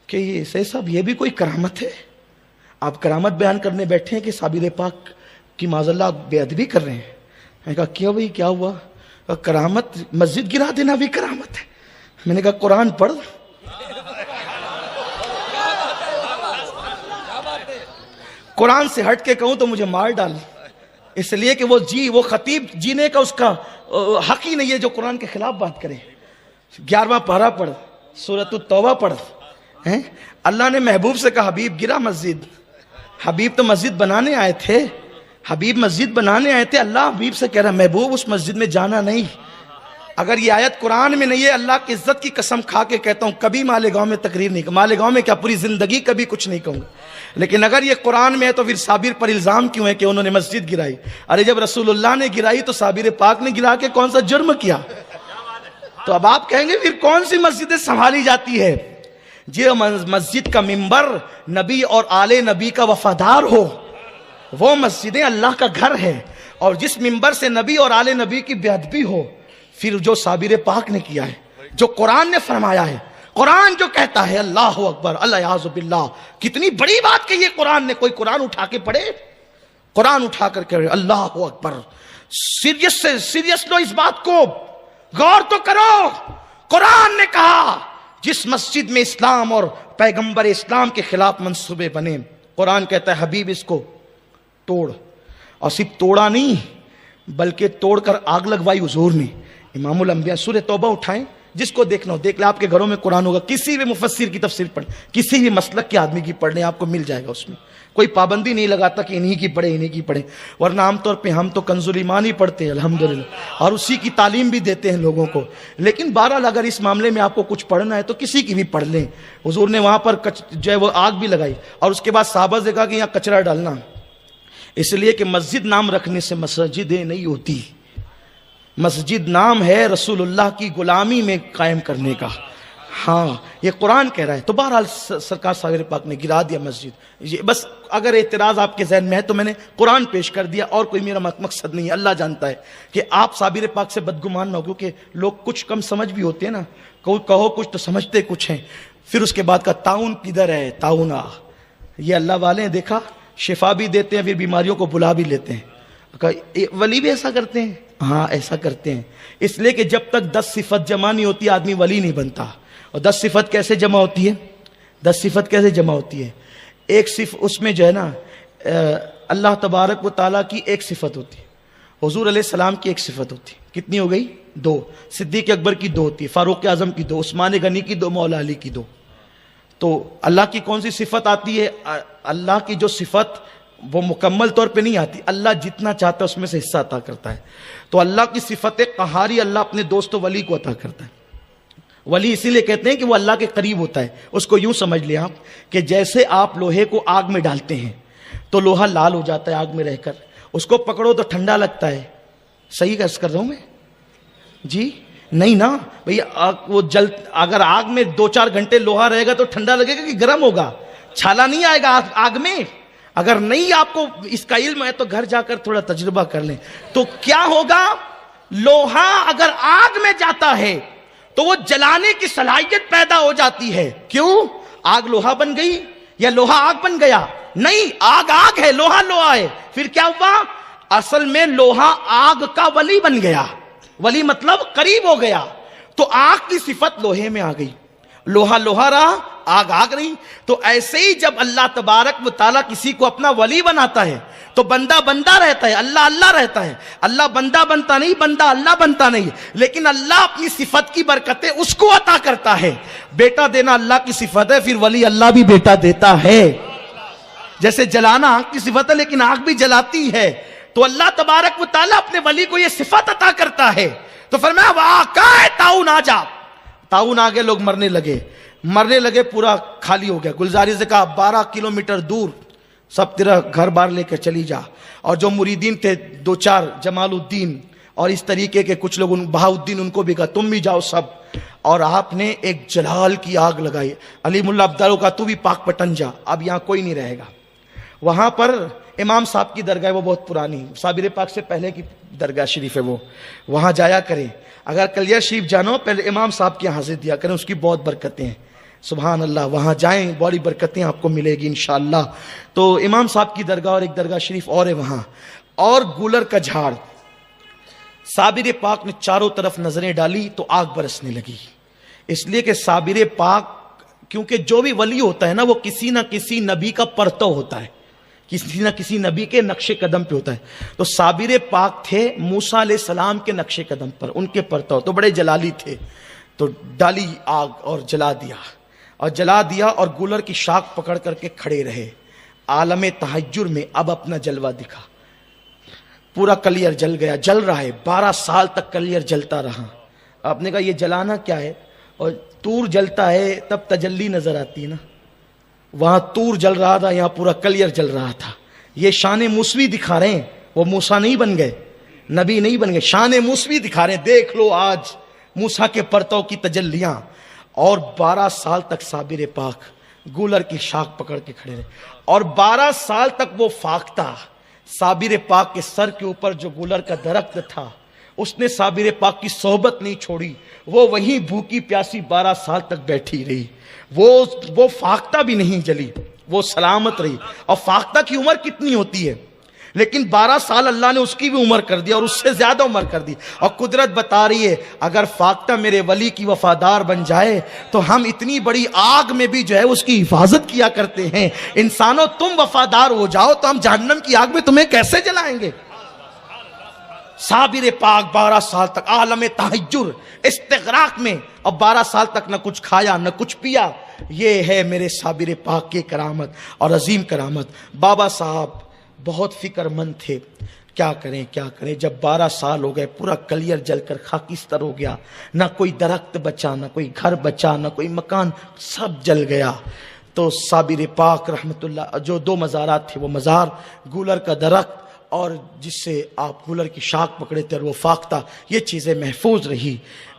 کہ یہ سید صاحب یہ بھی کوئی کرامت ہے؟ آپ کرامت بیان کرنے بیٹھے ہیں کہ صابر پاک کی معاذ اللہ بے ادبی کر رہے ہیں. میں نے کہا کیا بھائی کیا ہوا؟ کرامت مسجد گرا دینا بھی کرامت ہے. میں نے کہا قرآن پڑھ. قرآن سے ہٹ کے کہوں تو مجھے مار ڈال، اس لیے کہ وہ خطیب جینے کا اس کا حق ہی نہیں ہے جو قرآن کے خلاف بات کرے. 11واں پارہ پڑھ، سورۃ التوبہ پڑھ. اللہ نے محبوب سے کہا حبیب گرا مسجد. حبیب تو مسجد بنانے آئے تھے، حبیب مسجد بنانے آئے تھے. اللہ حبیب سے کہہ رہا محبوب اس مسجد میں جانا نہیں. اگر یہ آیت قرآن میں نہیں ہے، اللہ کی عزت کی قسم کھا کے کہتا ہوں کبھی مالیگاؤں میں تقریر نہیں، مالیگاؤں میں کیا پوری زندگی کبھی کچھ نہیں کہوں گا. لیکن اگر یہ قرآن میں ہے تو پھر صابر پر الزام کیوں ہے کہ انہوں نے مسجد گرائی؟ ارے جب رسول اللہ نے گرائی تو صابر پاک نے گرا کے کون سا جرم کیا؟ تو اب آپ کہیں گے پھر کون سی مسجدیں سنبھالی جاتی ہے؟ جو مسجد کا ممبر نبی اور آل نبی کا وفادار ہو وہ مسجدیں اللہ کا گھر ہے. اور جس ممبر سے نبی اور آل نبی کی بے ادبی ہو، پھر جو صابر پاک نے کیا ہے، جو قرآن نے فرمایا ہے، قرآن جو کہتا ہے اللہ اکبر اللہ یعوذ باللہ، کتنی بڑی بات کہی ہے قرآن نے. کوئی قرآن اٹھا کے پڑھے، قرآن اٹھا کر کے اللہ اکبر. سیریس لو اس بات کو، غور تو کرو. قرآن نے کہا جس مسجد میں اسلام اور پیغمبر اسلام کے خلاف منصوبے بنے، قرآن کہتا ہے حبیب اس کو توڑ. اور صرف توڑا نہیں بلکہ توڑ کر آگ لگوائی حضور نے. امام الانبیاء سورہ توبہ اٹھائیں جس کو دیکھنا ہو دیکھ لے. آپ کے گھروں میں قرآن ہوگا, کسی بھی مفسر کی تفسیر پڑھ, کسی بھی مسلک کے آدمی کی پڑھ لیں, آپ کو مل جائے گا. اس میں کوئی پابندی نہیں لگاتا کہ انہی کی پڑھے انہی کی پڑھے, ورنہ عام طور پہ ہم تو کنز الایمان ہی پڑھتے ہیں الحمدللہ, اور اسی کی تعلیم بھی دیتے ہیں لوگوں کو. لیکن بہرحال اگر اس معاملے میں آپ کو کچھ پڑھنا ہے تو کسی کی بھی پڑھ لیں. حضور نے وہاں پر جو ہے وہ آگ بھی لگائی, اور اس کے بعد صحابہ سے کہا کہ یہاں کچرا ڈالنا, اس لیے کہ مسجد نام رکھنے سے مسجدیں نہیں ہوتی. مسجد نام ہے رسول اللہ کی غلامی میں قائم کرنے کا. ہاں یہ قرآن کہہ رہا ہے. تو بہرحال سرکار صابر پاک نے گرا دیا مسجد. یہ بس اگر اعتراض آپ کے ذہن میں ہے تو میں نے قرآن پیش کر دیا, اور کوئی میرا مقصد نہیں ہے. اللہ جانتا ہے کہ آپ صابر پاک سے بدگمان نہ ہو, کیونکہ لوگ کچھ کم سمجھ بھی ہوتے ہیں نا, کہو کچھ تو سمجھتے کچھ ہیں. پھر اس کے بعد کا تعاون کدھر ہے, تعاون یہ اللہ والے ہیں, دیکھا شفا بھی دیتے ہیں, پھر بیماریوں کو بلا بھی لیتے ہیں. ولی بھی ایسا کرتے ہیں, ہاں ایسا کرتے ہیں. اس لیے کہ جب تک 10 صفت جمع نہیں ہوتی آدمی ولی نہیں بنتا. اور 10 صفت کیسے جمع ہوتی ہے, 10 صفت کیسے جمع ہوتی ہے؟ ایک صفت اس میں جو ہے نا اللہ تبارک و تعالیٰ کی ایک صفت ہوتی ہے, حضور علیہ السلام کی ایک صفت ہوتی ہے. کتنی ہو گئی؟ 2. صدیق اکبر کی 2 ہوتی ہے, فاروق اعظم کی 2, عثمان غنی کی 2, مولا علی کی 2. تو اللہ کی کون سی صفت آتی ہے؟ اللہ کی جو صفت وہ مکمل طور پہ نہیں آتی, اللہ جتنا چاہتا ہے اس میں سے حصہ عطا کرتا ہے. تو اللہ کی صفت قہاری اللہ اپنے دوست و ولی کو عطا کرتا ہے. ولی اسی لیے کہتے ہیں کہ وہ اللہ کے قریب ہوتا ہے. اس کو یوں سمجھ لیں آپ کہ جیسے آپ لوہے کو آگ میں ڈالتے ہیں تو لوہا لال ہو جاتا ہے آگ میں رہ کر, اس کو پکڑو تو ٹھنڈا لگتا ہے. صحیح عرض کر رہا ہوں میں جی؟ نہیں نا بھیا, وہ اگر آگ میں 2-4 گھنٹے لوہا رہے گا تو ٹھنڈا لگے گا کہ گرم ہوگا, چھالا نہیں آئے گا آگ میں. اگر نہیں آپ کو اس کا علم ہے تو گھر جا کر تھوڑا تجربہ کر لیں. تو کیا ہوگا, لوہا اگر آگ میں جاتا ہے تو وہ جلانے کی صلاحیت پیدا ہو جاتی ہے. کیوں؟ آگ لوہا بن گئی یا لوہا آگ بن گیا؟ نہیں, آگ ہے, لوہا ہے. پھر کیا ہوا؟ اصل میں لوہا آگ کا ولی بن گیا. ولی مطلب قریب ہو گیا. تو آگ کی صفت لوہے میں آ گئی, لوہا رہا, آگ رہی. تو ایسے ہی جب اللہ تبارک و تعالیٰ کسی کو اپنا ولی بناتا ہے تو بندہ رہتا ہے, اللہ رہتا ہے. اللہ بندہ بنتا نہیں, بندہ اللہ بنتا نہیں. لیکن اللہ اپنی صفت کی برکتیں اس کو عطا کرتا ہے. بیٹا دینا اللہ کی صفت ہے, پھر ولی اللہ بھی بیٹا دیتا ہے. جیسے جلانا آگ کی صفت ہے لیکن آگ بھی جلاتی ہے. تو اللہ تبارک و تعالیٰ اپنے ولی کو یہ صفت عطا کرتا ہے. تو فرمایا واقع تعاون آ جا. تعاون آگے لوگ مرنے لگے, پورا خالی ہو گیا. گلزاری سے کہا 12 کلومیٹر دور سب تیرا گھر بار لے کے چلی جا. اور جو مریدین تھے 2-4 جمال الدین اور اس طریقے کے کچھ لوگ, بہاؤدین, ان کو بھی کہا تم بھی جاؤ سب. اور آپ نے ایک جلال کی آگ لگائی. علی ملا عبداللہ کا تو بھی پاک پٹن جا, اب یہاں کوئی نہیں رہے گا. وہاں پر امام صاحب کی درگاہ, وہ بہت پرانی, صابر پاک سے پہلے کی درگاہ شریف ہے, وہ وہاں جایا کریں. اگر کلیئر شریف جانو پہلے امام صاحب کی حاضر دیا کریں, اس کی بہت برکتیں ہیں. سبحان اللہ, وہاں جائیں, بڑی برکتیں آپ کو ملے گی انشاءاللہ. تو امام صاحب کی درگاہ اور ایک درگاہ شریف اور ہے وہاں, اور گولر کا جھاڑ. صابر پاک نے چاروں طرف نظریں ڈالی تو آگ برسنے لگی. اس لیے کہ صابر پاک, کیونکہ جو بھی ولی ہوتا ہے نا وہ کسی نہ کسی نبی کا پرتو ہوتا ہے, کسی نہ کسی نبی کے نقش قدم پہ ہوتا ہے. تو صابر پاک تھے موسیٰ علیہ السلام کے نقش قدم پر, ان کے پرتو, تو بڑے جلالی تھے. تو ڈالی آگ اور جلا دیا اور گولر کی شاخ پکڑ کر کے کھڑے رہے. عالم تحجر میں اب اپنا جلوہ دکھا. پورا کلیئر جل گیا, جل رہا ہے, 12 سال تک کلیئر جلتا رہا. آپ نے کہا یہ جلانا کیا ہے؟ اور تور جلتا ہے تب تجلی نظر آتی ہے نا, وہاں تور جل رہا تھا, یہاں پورا کلیئر جل رہا تھا. یہ شان موسوی دکھا رہے ہیں, وہ موسیٰ نہیں بن گئے, نبی نہیں بن گئے, شان موسوی دکھا رہے ہیں. دیکھ لو آج موسیٰ کے پرتو کی تجلیاں. اور 12 سال تک صابر پاک گولر کی شاخ پکڑ کے کھڑے رہے, اور 12 سال تک وہ فاختہ صابر پاک کے سر کے اوپر جو گولر کا درخت تھا, اس نے صابر پاک کی صحبت نہیں چھوڑی. وہ وہیں بھوکی پیاسی 12 سال تک بیٹھی رہی. وہ فاختہ بھی نہیں جلی, وہ سلامت رہی. اور فاختہ کی عمر کتنی ہوتی ہے, لیکن 12 سال اللہ نے اس کی بھی عمر کر دی اور اس سے زیادہ عمر کر دی. اور قدرت بتا رہی ہے اگر فاختہ میرے ولی کی وفادار بن جائے تو ہم اتنی بڑی آگ میں بھی جو ہے اس کی حفاظت کیا کرتے ہیں. انسانوں تم وفادار ہو جاؤ تو ہم جہنم کی آگ میں تمہیں کیسے جلائیں گے. صابر پاک 12 سال تک عالم تحجر استغراق میں، اور 12 سال تک نہ کچھ کھایا نہ کچھ پیا. یہ ہے میرے صابر پاک کی کرامت اور عظیم کرامت. بابا صاحب بہت فکر مند تھے، کیا کریں کیا کریں. جب 12 سال ہو گئے، پورا کلیر جل کر خاکستر ہو گیا، نہ کوئی درخت بچا، نہ کوئی گھر بچا، نہ کوئی مکان، سب جل گیا. تو صابر پاک رحمت اللہ، جو 2 مزارات تھے، وہ مزار گولر کا درخت اور جس سے آپ گولر کی شاخ پکڑے تھے اور وہ فاختہ، یہ چیزیں محفوظ رہی.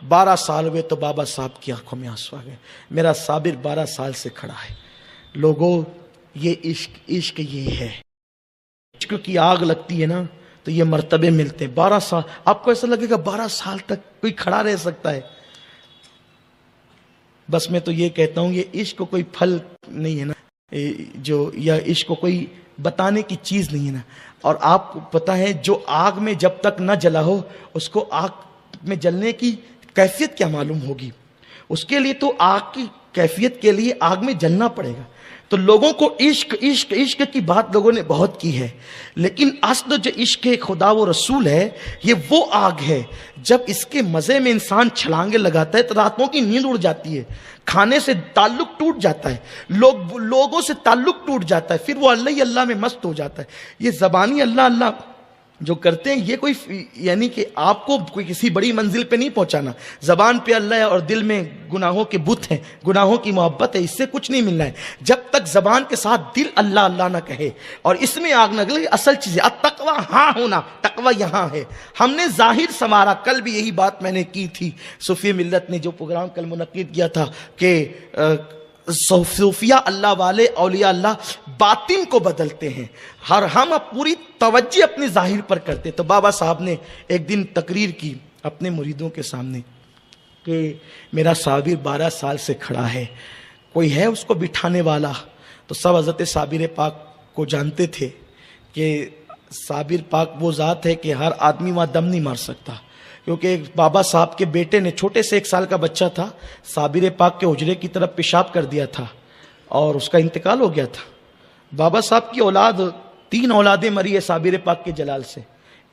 12 سال ہوئے تو بابا صاحب کی آنکھوں میں آنسو آ گئے. میرا صابر 12 سال سے کھڑا ہے. لوگوں، یہ عشق یہ ہے. عشق کی آگ لگتی ہے نا تو یہ مرتبے ملتے ہیں. 12 سال آپ کو ایسا لگے گا 12 سال تک کوئی کھڑا رہ سکتا ہے؟ بس میں تو یہ کہتا ہوں، یہ عشق کو کوئی پھل نہیں ہے نا، جو یا عشق کو کوئی بتانے کی چیز نہیں ہے نا. اور آپ کو پتہ ہے، جو آگ میں جب تک نہ جلا ہو اس کو آگ میں جلنے کی کیفیت کیا معلوم ہوگی؟ اس کے لیے تو آگ کی کیفیت کے لیے آگ میں جلنا پڑے گا. تو لوگوں کو عشق عشق عشق کی بات لوگوں نے بہت کی ہے، لیکن اصل جو عشق خدا و رسول ہے، یہ وہ آگ ہے جب اس کے مزے میں انسان چھلانگے لگاتا ہے تو راتوں کی نیند اڑ جاتی ہے، کھانے سے تعلق ٹوٹ جاتا ہے، لوگوں سے تعلق ٹوٹ جاتا ہے، پھر وہ اللہ ہی اللہ میں مست ہو جاتا ہے. یہ زبانی اللہ اللہ جو کرتے ہیں، یہ کوئی یعنی کہ آپ کو کوئی کسی بڑی منزل پہ نہیں پہنچانا. زبان پہ اللہ ہے اور دل میں گناہوں کے بت ہیں، گناہوں کی محبت ہے، اس سے کچھ نہیں ملنا ہے. جب تک زبان کے ساتھ دل اللہ اللہ نہ کہے اور اس میں آگ نہ لگے. اصل چیز ہے التقویٰ ہاں ہونا، تقویٰ یہاں ہے. ہم نے ظاہر سنوارا. کل بھی یہی بات میں نے کی تھی. صوفی ملت نے جو پروگرام کل منعقد کیا تھا کہ صوفیہ اللہ والے اولیاء اللہ باطن کو بدلتے ہیں، ہم پوری توجہ اپنے ظاہر پر کرتے. تو بابا صاحب نے ایک دن تقریر کی اپنے مریدوں کے سامنے کہ میرا صابر 12 سال سے کھڑا ہے، کوئی ہے اس کو بٹھانے والا؟ تو سب حضرت صابر پاک کو جانتے تھے کہ صابر پاک وہ ذات ہے کہ ہر آدمی وہاں دم نہیں مار سکتا. کیونکہ بابا صاحب کے بیٹے نے، چھوٹے سے 1 سال کا بچہ تھا، صابر پاک کے حجرے کی طرف پیشاب کر دیا تھا اور اس کا انتقال ہو گیا تھا. بابا صاحب کی اولاد 3 اولادیں مری ہے صابر پاک کے جلال سے.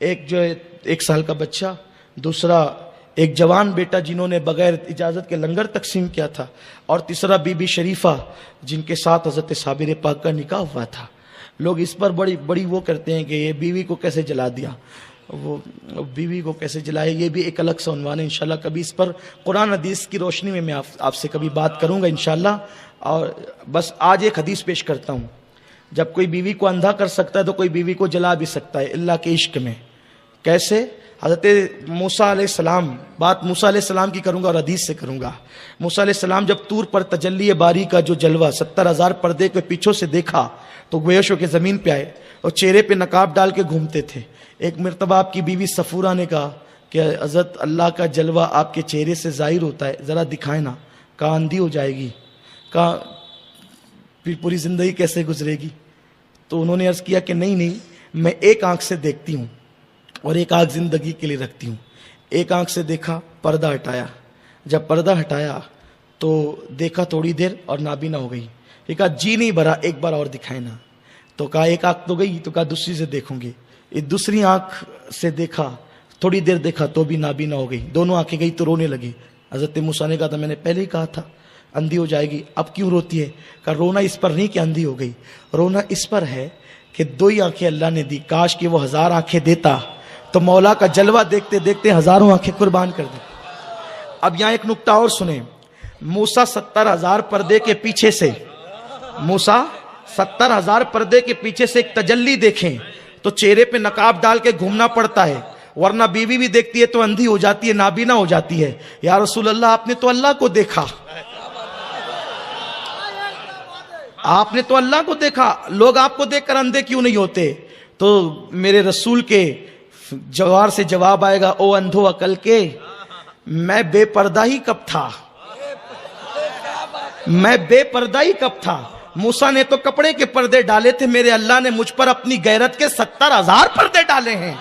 ایک جو 1 سال کا بچہ، دوسرا ایک جوان بیٹا جنہوں نے بغیر اجازت کے لنگر تقسیم کیا تھا، اور تیسرا بی بی شریفہ جن کے ساتھ حضرت صابر پاک کا نکاح ہوا تھا. لوگ اس پر بڑی وہ کرتے ہیں کہ یہ بیوی کو کیسے جلا دیا، وہ بیوی کو کیسے جلائے. یہ بھی ایک الگ سا عنوان ہے. انشاءاللہ کبھی اس پر قرآن حدیث کی روشنی میں آپ سے کبھی بات کروں گا انشاءاللہ. اور بس آج ایک حدیث پیش کرتا ہوں. جب کوئی بیوی کو اندھا کر سکتا ہے تو کوئی بیوی کو جلا بھی سکتا ہے اللہ کے عشق میں. کیسے؟ حضرت موسیٰ علیہ السلام، بات موسیٰ علیہ السلام کی کروں گا اور حدیث سے کروں گا. موسیٰ علیہ السلام جب طور پر تجلی باری کا جو جلوہ 70,000 پردے کے پیچھوں سے دیکھا تو گویش ہو کے زمین پہ آئے اور چہرے پہ نقاب ڈال کے گھومتے تھے. ایک مرتبہ آپ کی بیوی صفورہ نے کہا کہ حضرت اللہ کا جلوہ آپ کے چہرے سے ظاہر ہوتا ہے، ذرا دکھائیں نا. کہا اندھی ہو جائے گی. کہا پھر پوری زندگی کیسے گزرے گی؟ تو انہوں نے عرض کیا کہ نہیں، میں ایک آنکھ سے دیکھتی ہوں اور ایک آنکھ زندگی کے لیے رکھتی ہوں. ایک آنکھ سے دیکھا، پردہ ہٹایا. جب پردہ ہٹایا تو دیکھا تھوڑی دیر اور نابینا ہو گئی. یہ کہا جی نہیں بھرا، ایک بار اور دکھائے نا. تو کہا ایک آنکھ تو گئی. تو کہا دوسری سے دیکھوں گی. یہ دوسری آنکھ سے دیکھا، تھوڑی دیر دیکھا تو بھی نابینا ہو گئی. دونوں آنکھیں گئی تو رونے لگی. حضرت موسیٰ نے کہا تھا میں نے پہلے ہی کہا تھا اندھی ہو جائے گی، اب کیوں روتی ہے؟ کہ رونا اس پر نہیں کہ اندھی ہو گئی، رونا اس پر ہے کہ 2 ہی آنکھیں اللہ نے دی. کاش کہ وہ 1000 آنکھیں دیتا تو مولا کا جلوہ دیکھتے دیکھتے 1000 آنکھیں قربان کر دی. اب یہاں ایک نکتہ اور سنیں. موسیٰ 70,000 پردے کے پیچھے سے، موسیٰ 70,000 پردے کے پیچھے سے ایک تجلی دیکھیں تو چہرے پہ نقاب ڈال کے گھومنا پڑتا ہے، ورنہ بیوی بھی دیکھتی ہے تو اندھی ہو جاتی ہے، نابینا ہو جاتی ہے. یا رسول اللہ آپ نے تو اللہ کو دیکھا، آپ نے تو اللہ کو دیکھا، لوگ آپ کو دیکھ کر اندھے کیوں نہیں ہوتے؟ تو میرے رسول کے جوار سے جواب آئے گا، او اندھو عقل کے، میں بے پردہ ہی کب تھا، میں بے پردہ ہی کب تھا. موسیٰ نے تو کپڑے کے پردے ڈالے تھے، میرے اللہ نے مجھ پر اپنی غیرت کے 70,000 پردے ڈالے ہیں.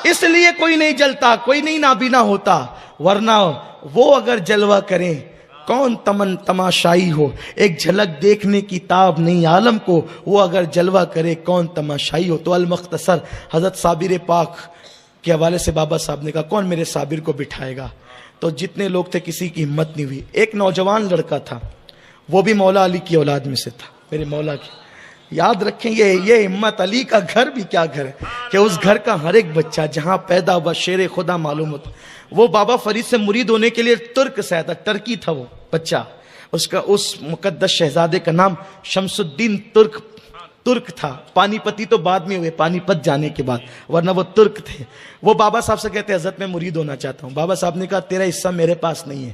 اس لیے کوئی نہیں جلتا، کوئی نہیں نابینا ہوتا. ورنہ وہ اگر جلوہ کریں کون تماشائی ہو، ایک جھلک دیکھنے کی تاب نہیں عالم کو، وہ اگر جلوہ کرے کون تماشائی ہو. تو المختصر حضرت صابر پاک کے حوالے سے بابا صاحب نے کہا کون میرے صابر کو بٹھائے گا؟ تو جتنے لوگ تھے کسی کی ہمت نہیں ہوئی. ایک نوجوان لڑکا تھا, وہ بھی مولا علی کی اولاد میں سے تھا, میرے مولا کی. یاد رکھیں یہ ہمت علی کا گھر بھی کیا گھر ہے کہ اس گھر کا ہر ایک بچہ جہاں پیدا ہوا شیر خدا معلوم ہوتا. وہ بابا فرید سے مرید ہونے کے لیے ترک سے آیا تھا, ٹرکی تھا وہ بچہ. اس مقدس شہزادے کا نام شمس الدین ترک تھا. پانی پتی تو بعد میں ہوئے, پانی پت جانے کے بعد, ورنہ وہ ترک تھے. وہ بابا صاحب سے کہتے حضرت میں مرید ہونا چاہتا ہوں. بابا صاحب نے کہا تیرا حصہ میرے پاس نہیں ہے.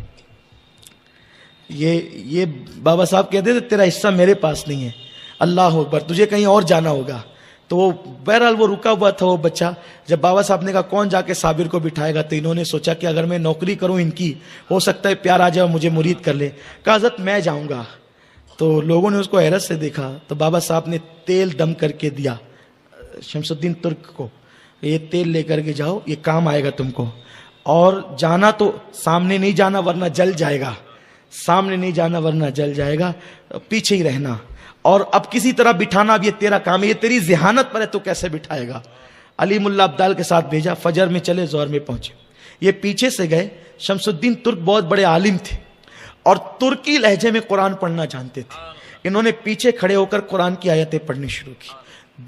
یہ بابا صاحب کہتے تھے تیرا حصہ میرے پاس نہیں ہے, اللہ اکبر, تجھے کہیں اور جانا ہوگا. تو وہ بہرحال وہ رکا ہوا تھا وہ بچہ. جب بابا صاحب نے کہا کون جا کے صابر کو بٹھائے گا, تو انہوں نے سوچا کہ اگر میں نوکری کروں ان کی, ہو سکتا ہے پیار آ جائے اور مجھے مرید کر لے. کہا حضرت میں جاؤں گا. تو لوگوں نے اس کو حیرت سے دیکھا. تو بابا صاحب نے تیل دم کر کے دیا شمس الدین ترک کو, یہ تیل لے کر کے جاؤ, یہ کام آئے گا تم کو. اور جانا تو سامنے نہیں جانا ورنہ جل جائے گا, سامنے نہیں جانا ورنہ جل جائے گا, پیچھے ہی رہنا. اور اب کسی طرح بٹھانا اب یہ تیرا کام ہے, یہ تیری ذہانت پر ہے, تو کیسے بٹھائے گا. علی ملا عبدال کے ساتھ بھیجا, فجر میں چلے, زور میں پہنچے. یہ پیچھے سے گئے. شمس الدین ترک بہت بڑے عالم تھے اور ترکی لہجے میں قرآن پڑھنا جانتے تھے. انہوں نے پیچھے کھڑے ہو کر قرآن کی آیتیں پڑھنی شروع کی.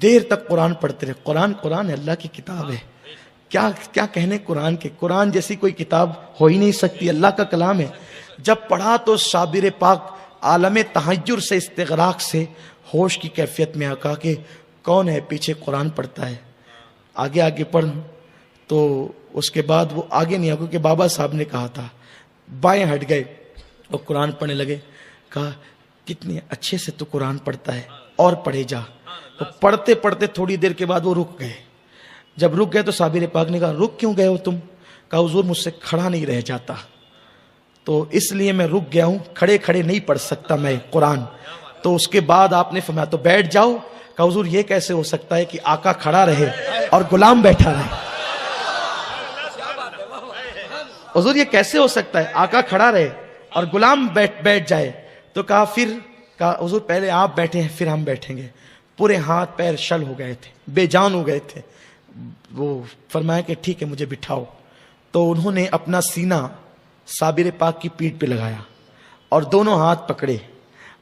دیر تک قرآن پڑھتے رہے. قرآن ہے, اللہ کی کتاب ہے. کیا کہنے قرآن کے, قرآن جیسی کوئی کتاب ہو ہی نہیں سکتی, اللہ کا کلام ہے. جب پڑھا تو صابر پاک عالم تحیر سے, استغراق سے ہوش کی کیفیت میں آ کہ کون ہے پیچھے قرآن پڑھتا ہے, آگے پڑھ. تو اس کے بعد وہ آگے نہیں آ, کیونکہ بابا صاحب نے کہا تھا. بائیں ہٹ گئے اور قرآن پڑھنے لگے. کہا کتنے اچھے سے تو قرآن پڑھتا ہے, اور پڑھے جا. تو پڑھتے پڑھتے تھوڑی دیر کے بعد وہ رک گئے. جب رک گئے تو صابر پاک نے کہا رک کیوں گئے ہو تم؟ کہا حضور مجھ سے کھڑا نہیں رہ جاتا, تو اس لیے میں رک گیا ہوں, کھڑے نہیں پڑھ سکتا میں قرآن. تو اس کے بعد آپ نے فرمایا تو بیٹھ جاؤ. کہا حضور یہ کیسے ہو سکتا ہے کہ آقا کھڑا رہے اور غلام بیٹھا رہے؟ حضور یہ کیسے ہو سکتا ہے, آقا کھڑا رہے اور غلام بیٹھ جائے؟ تو کہا حضور پہلے آپ بیٹھے ہیں پھر ہم بیٹھیں گے. پورے ہاتھ پیر شل ہو گئے تھے, بے جان ہو گئے تھے. وہ فرمایا کہ ٹھیک ہے مجھے بٹھاؤ. تو انہوں نے اپنا سینہ صابر پاک کی پیٹھ پہ لگایا اور دونوں ہاتھ پکڑے,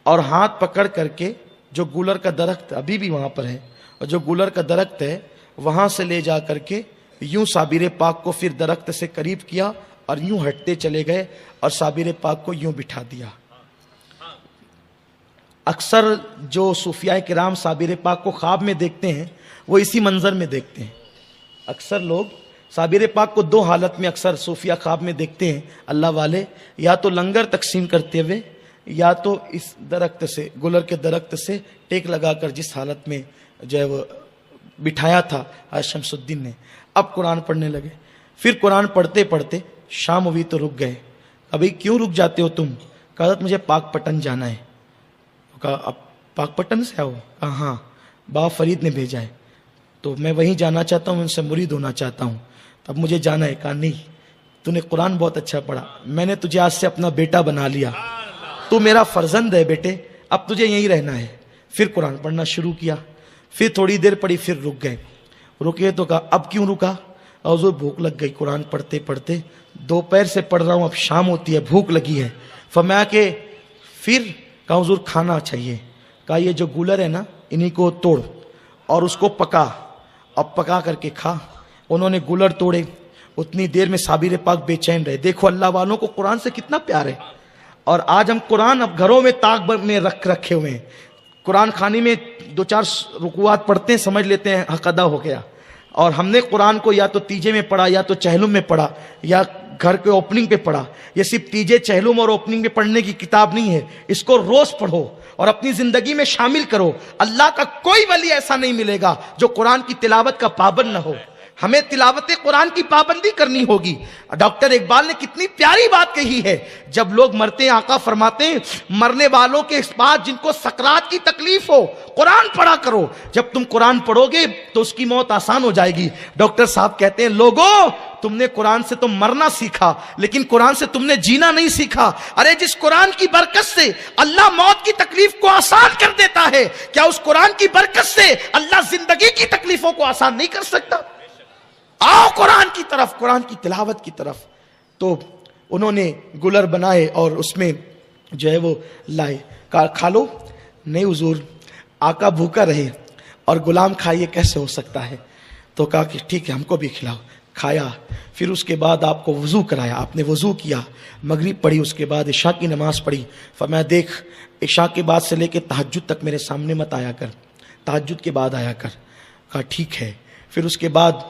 اور ہاتھ پکڑ کر کے جو گولر کا درخت ابھی بھی وہاں پر ہے, اور جو گولر کا درخت ہے وہاں سے لے جا کر کے یوں صابر پاک کو پھر درخت سے قریب کیا اور یوں ہٹتے چلے گئے اور صابر پاک کو یوں بٹھا دیا. اکثر جو صوفیاء کرام صابر پاک کو خواب میں دیکھتے ہیں وہ اسی منظر میں دیکھتے ہیں. اکثر لوگ صابر پاک کو دو حالت میں اکثر صوفیاء خواب میں دیکھتے ہیں اللہ والے, یا تو لنگر تقسیم کرتے ہوئے, یا تو اس درخت سے, گلر کے درخت سے ٹیک لگا کر جس حالت میں جو ہے وہ بٹھایا تھا شمس الدین نے. اب قرآن پڑھنے لگے. پھر قرآن پڑھتے پڑھتے شام ہوئی تو رک گئے. ابھی کیوں رک جاتے ہو تم؟ کہا حضرت مجھے پاک پٹن جانا ہے. کہا اب پاک پٹن سے آؤ؟ کہا ہاں بابا فرید نے بھیجا ہے, تو میں وہیں جانا چاہتا ہوں, ان سے مرید ہونا چاہتا ہوں, اب مجھے جانا ہے. کہا نہیں, تو نے قرآن بہت اچھا پڑھا, میں نے تجھے آج سے اپنا بیٹا بنا لیا, تو میرا فرزند ہے بیٹے, اب تجھے یہیں رہنا ہے. پھر قرآن پڑھنا شروع کیا. پھر تھوڑی دیر پڑھی, پھر رک گئے. رکے تو کہا اب کیوں رکا؟ حضور بھوک لگ گئی, قرآن پڑھتے پڑھتے دوپہر سے پڑھ رہا ہوں, اب شام ہوتی ہے, بھوک لگی ہے. فرمایا کہ پھر کہا حضور کھانا چاہیے. کہا یہ جو گولر ہے نا انہی کو توڑ اور اس کو پکا, اب پکا کر کے کھا. انہوں نے گولر توڑے. اتنی دیر میں صابر پاک بے چین رہے. دیکھو اللہ والوں کو قرآن سے کتنا پیار ہے. اور آج ہم قرآن اب گھروں میں طاق میں رکھے ہوئے ہیں. قرآن خانی میں 2-4 رکوعات پڑھتے ہیں, سمجھ لیتے ہیں حق ادا ہو گیا. اور ہم نے قرآن کو یا تو تیجے میں پڑھا, یا تو چہلم میں پڑھا, یا گھر کے اوپننگ پہ پڑھا. یہ صرف تیجے, چہلم اور اوپننگ میں پڑھنے کی کتاب نہیں ہے. اس کو روز پڑھو اور اپنی زندگی میں شامل کرو. اللہ کا کوئی ولی ایسا نہیں ملے گا جو قرآن کی تلاوت کا پابند نہ ہو. ہمیں تلاوت قرآن کی پابندی کرنی ہوگی. ڈاکٹر اقبال نے کتنی پیاری بات کہی ہے, جب لوگ مرتے ہیں آقا فرماتے ہیں مرنے والوں کے بعد جن کو سکرات کی تکلیف ہو قرآن پڑھا کرو. جب تم قرآن پڑھو گے تو اس کی موت آسان ہو جائے گی. ڈاکٹر صاحب کہتے ہیں لوگوں تم نے قرآن سے تو مرنا سیکھا, لیکن قرآن سے تم نے جینا نہیں سیکھا. ارے جس قرآن کی برکت سے اللہ موت کی تکلیف کو آسان کر دیتا ہے, کیا اس قرآن کی برکت سے اللہ زندگی کی تکلیفوں کو آسان نہیں کر سکتا؟ آؤ قرآن کی طرف، قرآن کی تلاوت کی طرف. تو انہوں نے گلر بنائے اور اس میں جو ہے وہ لائے. کہا کھا لو. نہیں حضور، آقا بھوکا رہے اور غلام کھائے کیسے ہو سکتا ہے؟ تو کہا کہ ٹھیک ہے ہم کو بھی کھلاؤ. کھایا. پھر اس کے بعد آپ کو وضو کرایا. آپ نے وضو کیا، مغرب پڑھی، اس کے بعد عشاء کی نماز پڑھی. فرمایا دیکھ عشاء کے بعد سے لے کے تہجد تک میرے سامنے مت آیا کر، تہجد کے بعد آیا کر. کہا ٹھیک ہے. پھر اس کے بعد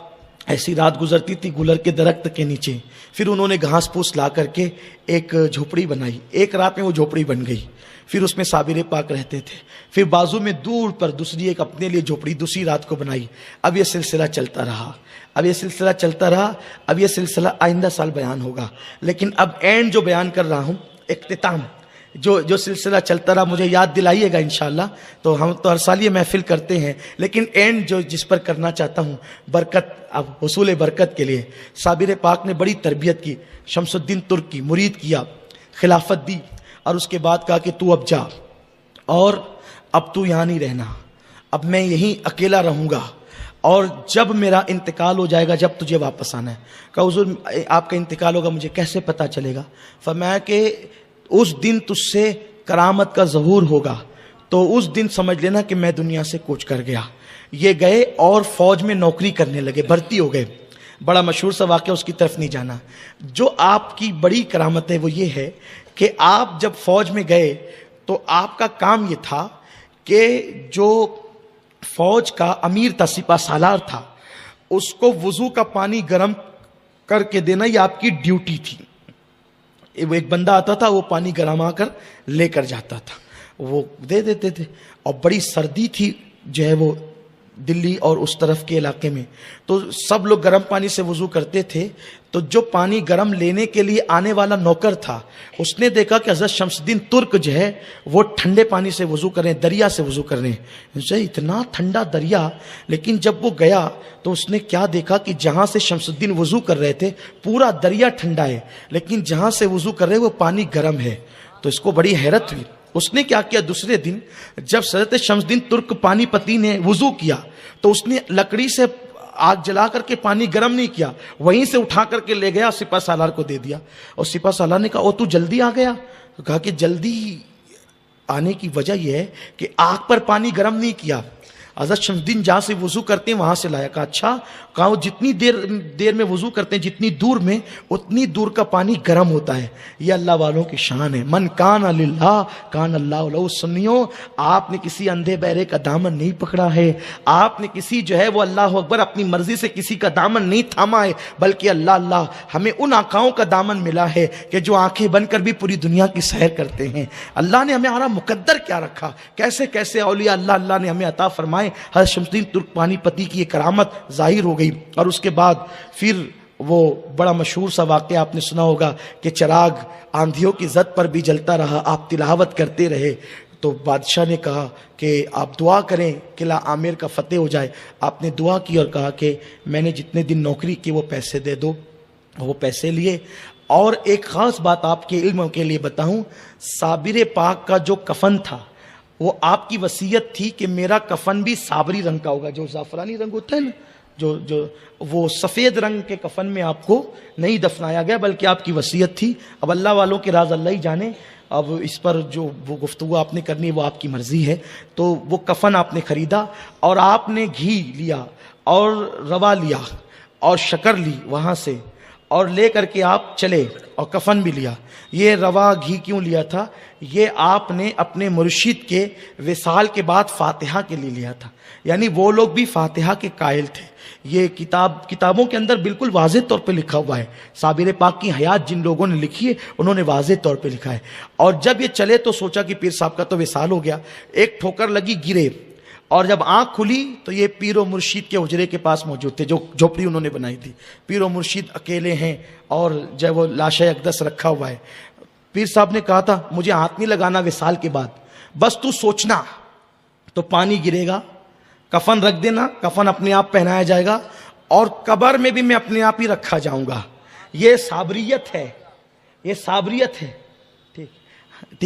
ایسی رات گزرتی تھی گلر کے درخت کے نیچے. پھر انہوں نے گھاس پھوس لا کر کے ایک جھوپڑی بنائی. ایک رات میں وہ جھوپڑی بن گئی. پھر اس میں صابر پاک رہتے تھے. پھر بازو میں دور پر دوسری ایک اپنے لیے جھوپڑی دوسری رات کو بنائی. اب یہ سلسلہ چلتا رہا، اب یہ سلسلہ چلتا رہا. اب یہ سلسلہ آئندہ سال بیان ہوگا، لیکن اب اینڈ جو بیان کر رہا ہوں، اختتام جو سلسلہ چلتا رہا، مجھے یاد دلائیے گا انشاءاللہ. تو ہم تو ہر سال یہ محفل کرتے ہیں، لیکن اینڈ جو جس پر کرنا چاہتا ہوں، برکت، اب حصول برکت کے لیے صابر پاک نے بڑی تربیت کی. شمس الدین ترک کی مرید کیا، خلافت دی، اور اس کے بعد کہا کہ تو اب جا، اور اب تو یہاں نہیں رہنا، اب میں یہیں اکیلا رہوں گا، اور جب میرا انتقال ہو جائے گا جب تجھے واپس آنا ہے. کہا حضور آپ کا انتقال ہوگا مجھے کیسے پتہ چلے گا؟ فرمایا کہ اس دن تجھ سے کرامت کا ظہور ہوگا، تو اس دن سمجھ لینا کہ میں دنیا سے کوچ کر گیا. یہ گئے اور فوج میں نوکری کرنے لگے، بھرتی ہو گئے. بڑا مشہور سا واقعہ، اس کی طرف نہیں جانا. جو آپ کی بڑی کرامت ہے وہ یہ ہے کہ آپ جب فوج میں گئے تو آپ کا کام یہ تھا کہ جو فوج کا امیر تھا، سپہ سالار تھا، اس کو وضو کا پانی گرم کر کے دینا یہ آپ کی ڈیوٹی تھی. وہ ایک بندہ آتا تھا، وہ پانی گرما کر لے کر جاتا تھا، وہ دے دیتے تھے. اور بڑی سردی تھی جو ہے وہ دلی اور اس طرف کے علاقے میں، تو سب لوگ گرم پانی سے وضو کرتے تھے. تو جو پانی گرم لینے کے لیے آنے والا نوکر تھا، اس نے دیکھا کہ حضرت شمس الدین ترک جو ہے وہ ٹھنڈے پانی سے وضو کر رہے ہیں، دریا سے وضو کر رہے ہیں. اتنا ٹھنڈا دریا. لیکن جب وہ گیا تو اس نے کیا دیکھا کہ جہاں سے شمس الدین وضو کر رہے تھے پورا دریا ٹھنڈا ہے، لیکن جہاں سے وضو کر رہے وہ پانی گرم ہے. تو اس کو بڑی حیرت ہوئی. اس نے کیا کیا، دوسرے دن جب حضرت شمس الدین ترک پانی پتی نے وضو کیا تو اس نے لکڑی سے آگ جلا کر کے پانی گرم نہیں کیا، وہیں سے اٹھا کر کے لے گیا، سپہ سالار کو دے دیا. اور سپہ سالار نے کہا او تو جلدی آ گیا. کہا کہ جلدی آنے کی وجہ یہ ہے کہ آگ پر پانی گرم نہیں کیا، حضرت شمس الدین جہاں سے وضو کرتے ہیں وہاں سے لایا. کہا اچھا. کہا وہ جتنی دیر میں وضو کرتے ہیں جتنی دور میں اتنی دور کا پانی گرم ہوتا ہے. یہ اللہ والوں کی شان ہے. من کان للہ کان اللہ لہ. سنیو، آپ نے کسی اندھے بہرے کا دامن نہیں پکڑا ہے، آپ نے کسی جو ہے وہ اللہ اکبر اپنی مرضی سے کسی کا دامن نہیں تھاما ہے، بلکہ اللہ ہمیں ان آقاؤں کا دامن ملا ہے کہ جو آنکھیں بن کر بھی پوری دنیا کی سیر کرتے ہیں. اللہ نے ہمیں ہمارا مقدر کیا رکھا، کیسے کیسے اولیاء اللہ نے ہمیں عطا فرمائے. حضرت شمس الدین ترک پانی پتی کی یہ کرامت ظاہر ہو گئی. اور اس کے بعد پھر وہ بڑا مشہور سا واقعہ آپ نے سنا ہوگا کہ چراغ آندھیوں کی زد پر بھی جلتا رہا، آپ تلاوت کرتے رہے. تو بادشاہ نے کہا کہ آپ دعا کریں قلعہ عامر کا فتح ہو جائے. آپ نے دعا کی اور کہا کہ میں نے جتنے دن نوکری کی وہ پیسے دے دو. وہ پیسے لیے. اور ایک خاص بات آپ کے علم کے لیے بتاؤں، صابر پاک کا جو کفن تھا وہ آپ کی وصیت تھی کہ میرا کفن بھی صابری رنگ کا ہوگا. جو زعفرانی رنگ ہوتا ہے نا، جو وہ سفید رنگ کے کفن میں آپ کو نہیں دفنایا گیا، بلکہ آپ کی وصیت تھی. اب اللہ والوں کے راز اللہ ہی جانے. اب اس پر جو وہ گفتگو آپ نے کرنی ہے وہ آپ کی مرضی ہے. تو وہ کفن آپ نے خریدا اور آپ نے گھی لیا اور روا لیا اور شکر لی وہاں سے اور لے کر کے آپ چلے اور کفن بھی لیا. یہ روا گھی کیوں لیا تھا؟ یہ آپ نے اپنے مرشد کے وصال کے بعد فاتحہ کے لیے لیا تھا. یعنی وہ لوگ بھی فاتحہ کے قائل تھے. یہ کتابوں کے اندر بالکل واضح طور پہ لکھا ہوا ہے. صابر پاک کی حیات جن لوگوں نے لکھی ہے انہوں نے واضح طور پہ لکھا ہے. اور جب یہ چلے تو سوچا کہ پیر صاحب کا تو وصال ہو گیا. ایک ٹھوکر لگی، گرے، اور جب آنکھ کھلی تو یہ پیر و مرشید کے حجرے کے پاس موجود تھے، جو جھوپڑی انہوں نے بنائی تھی. پیر و مرشید اکیلے ہیں اور جو وہ لاش اقدس رکھا ہوا ہے. پیر صاحب نے کہا تھا مجھے ہاتھ نہیں لگانا وصال کے بعد، بس تو سوچنا. تو پانی گرے گا، کفن رکھ دینا، کفن اپنے آپ پہنایا جائے گا اور قبر میں بھی میں اپنے آپ ہی رکھا جاؤں گا. یہ صابریت ہے، یہ صابریت ہے. ٹھیک ہے.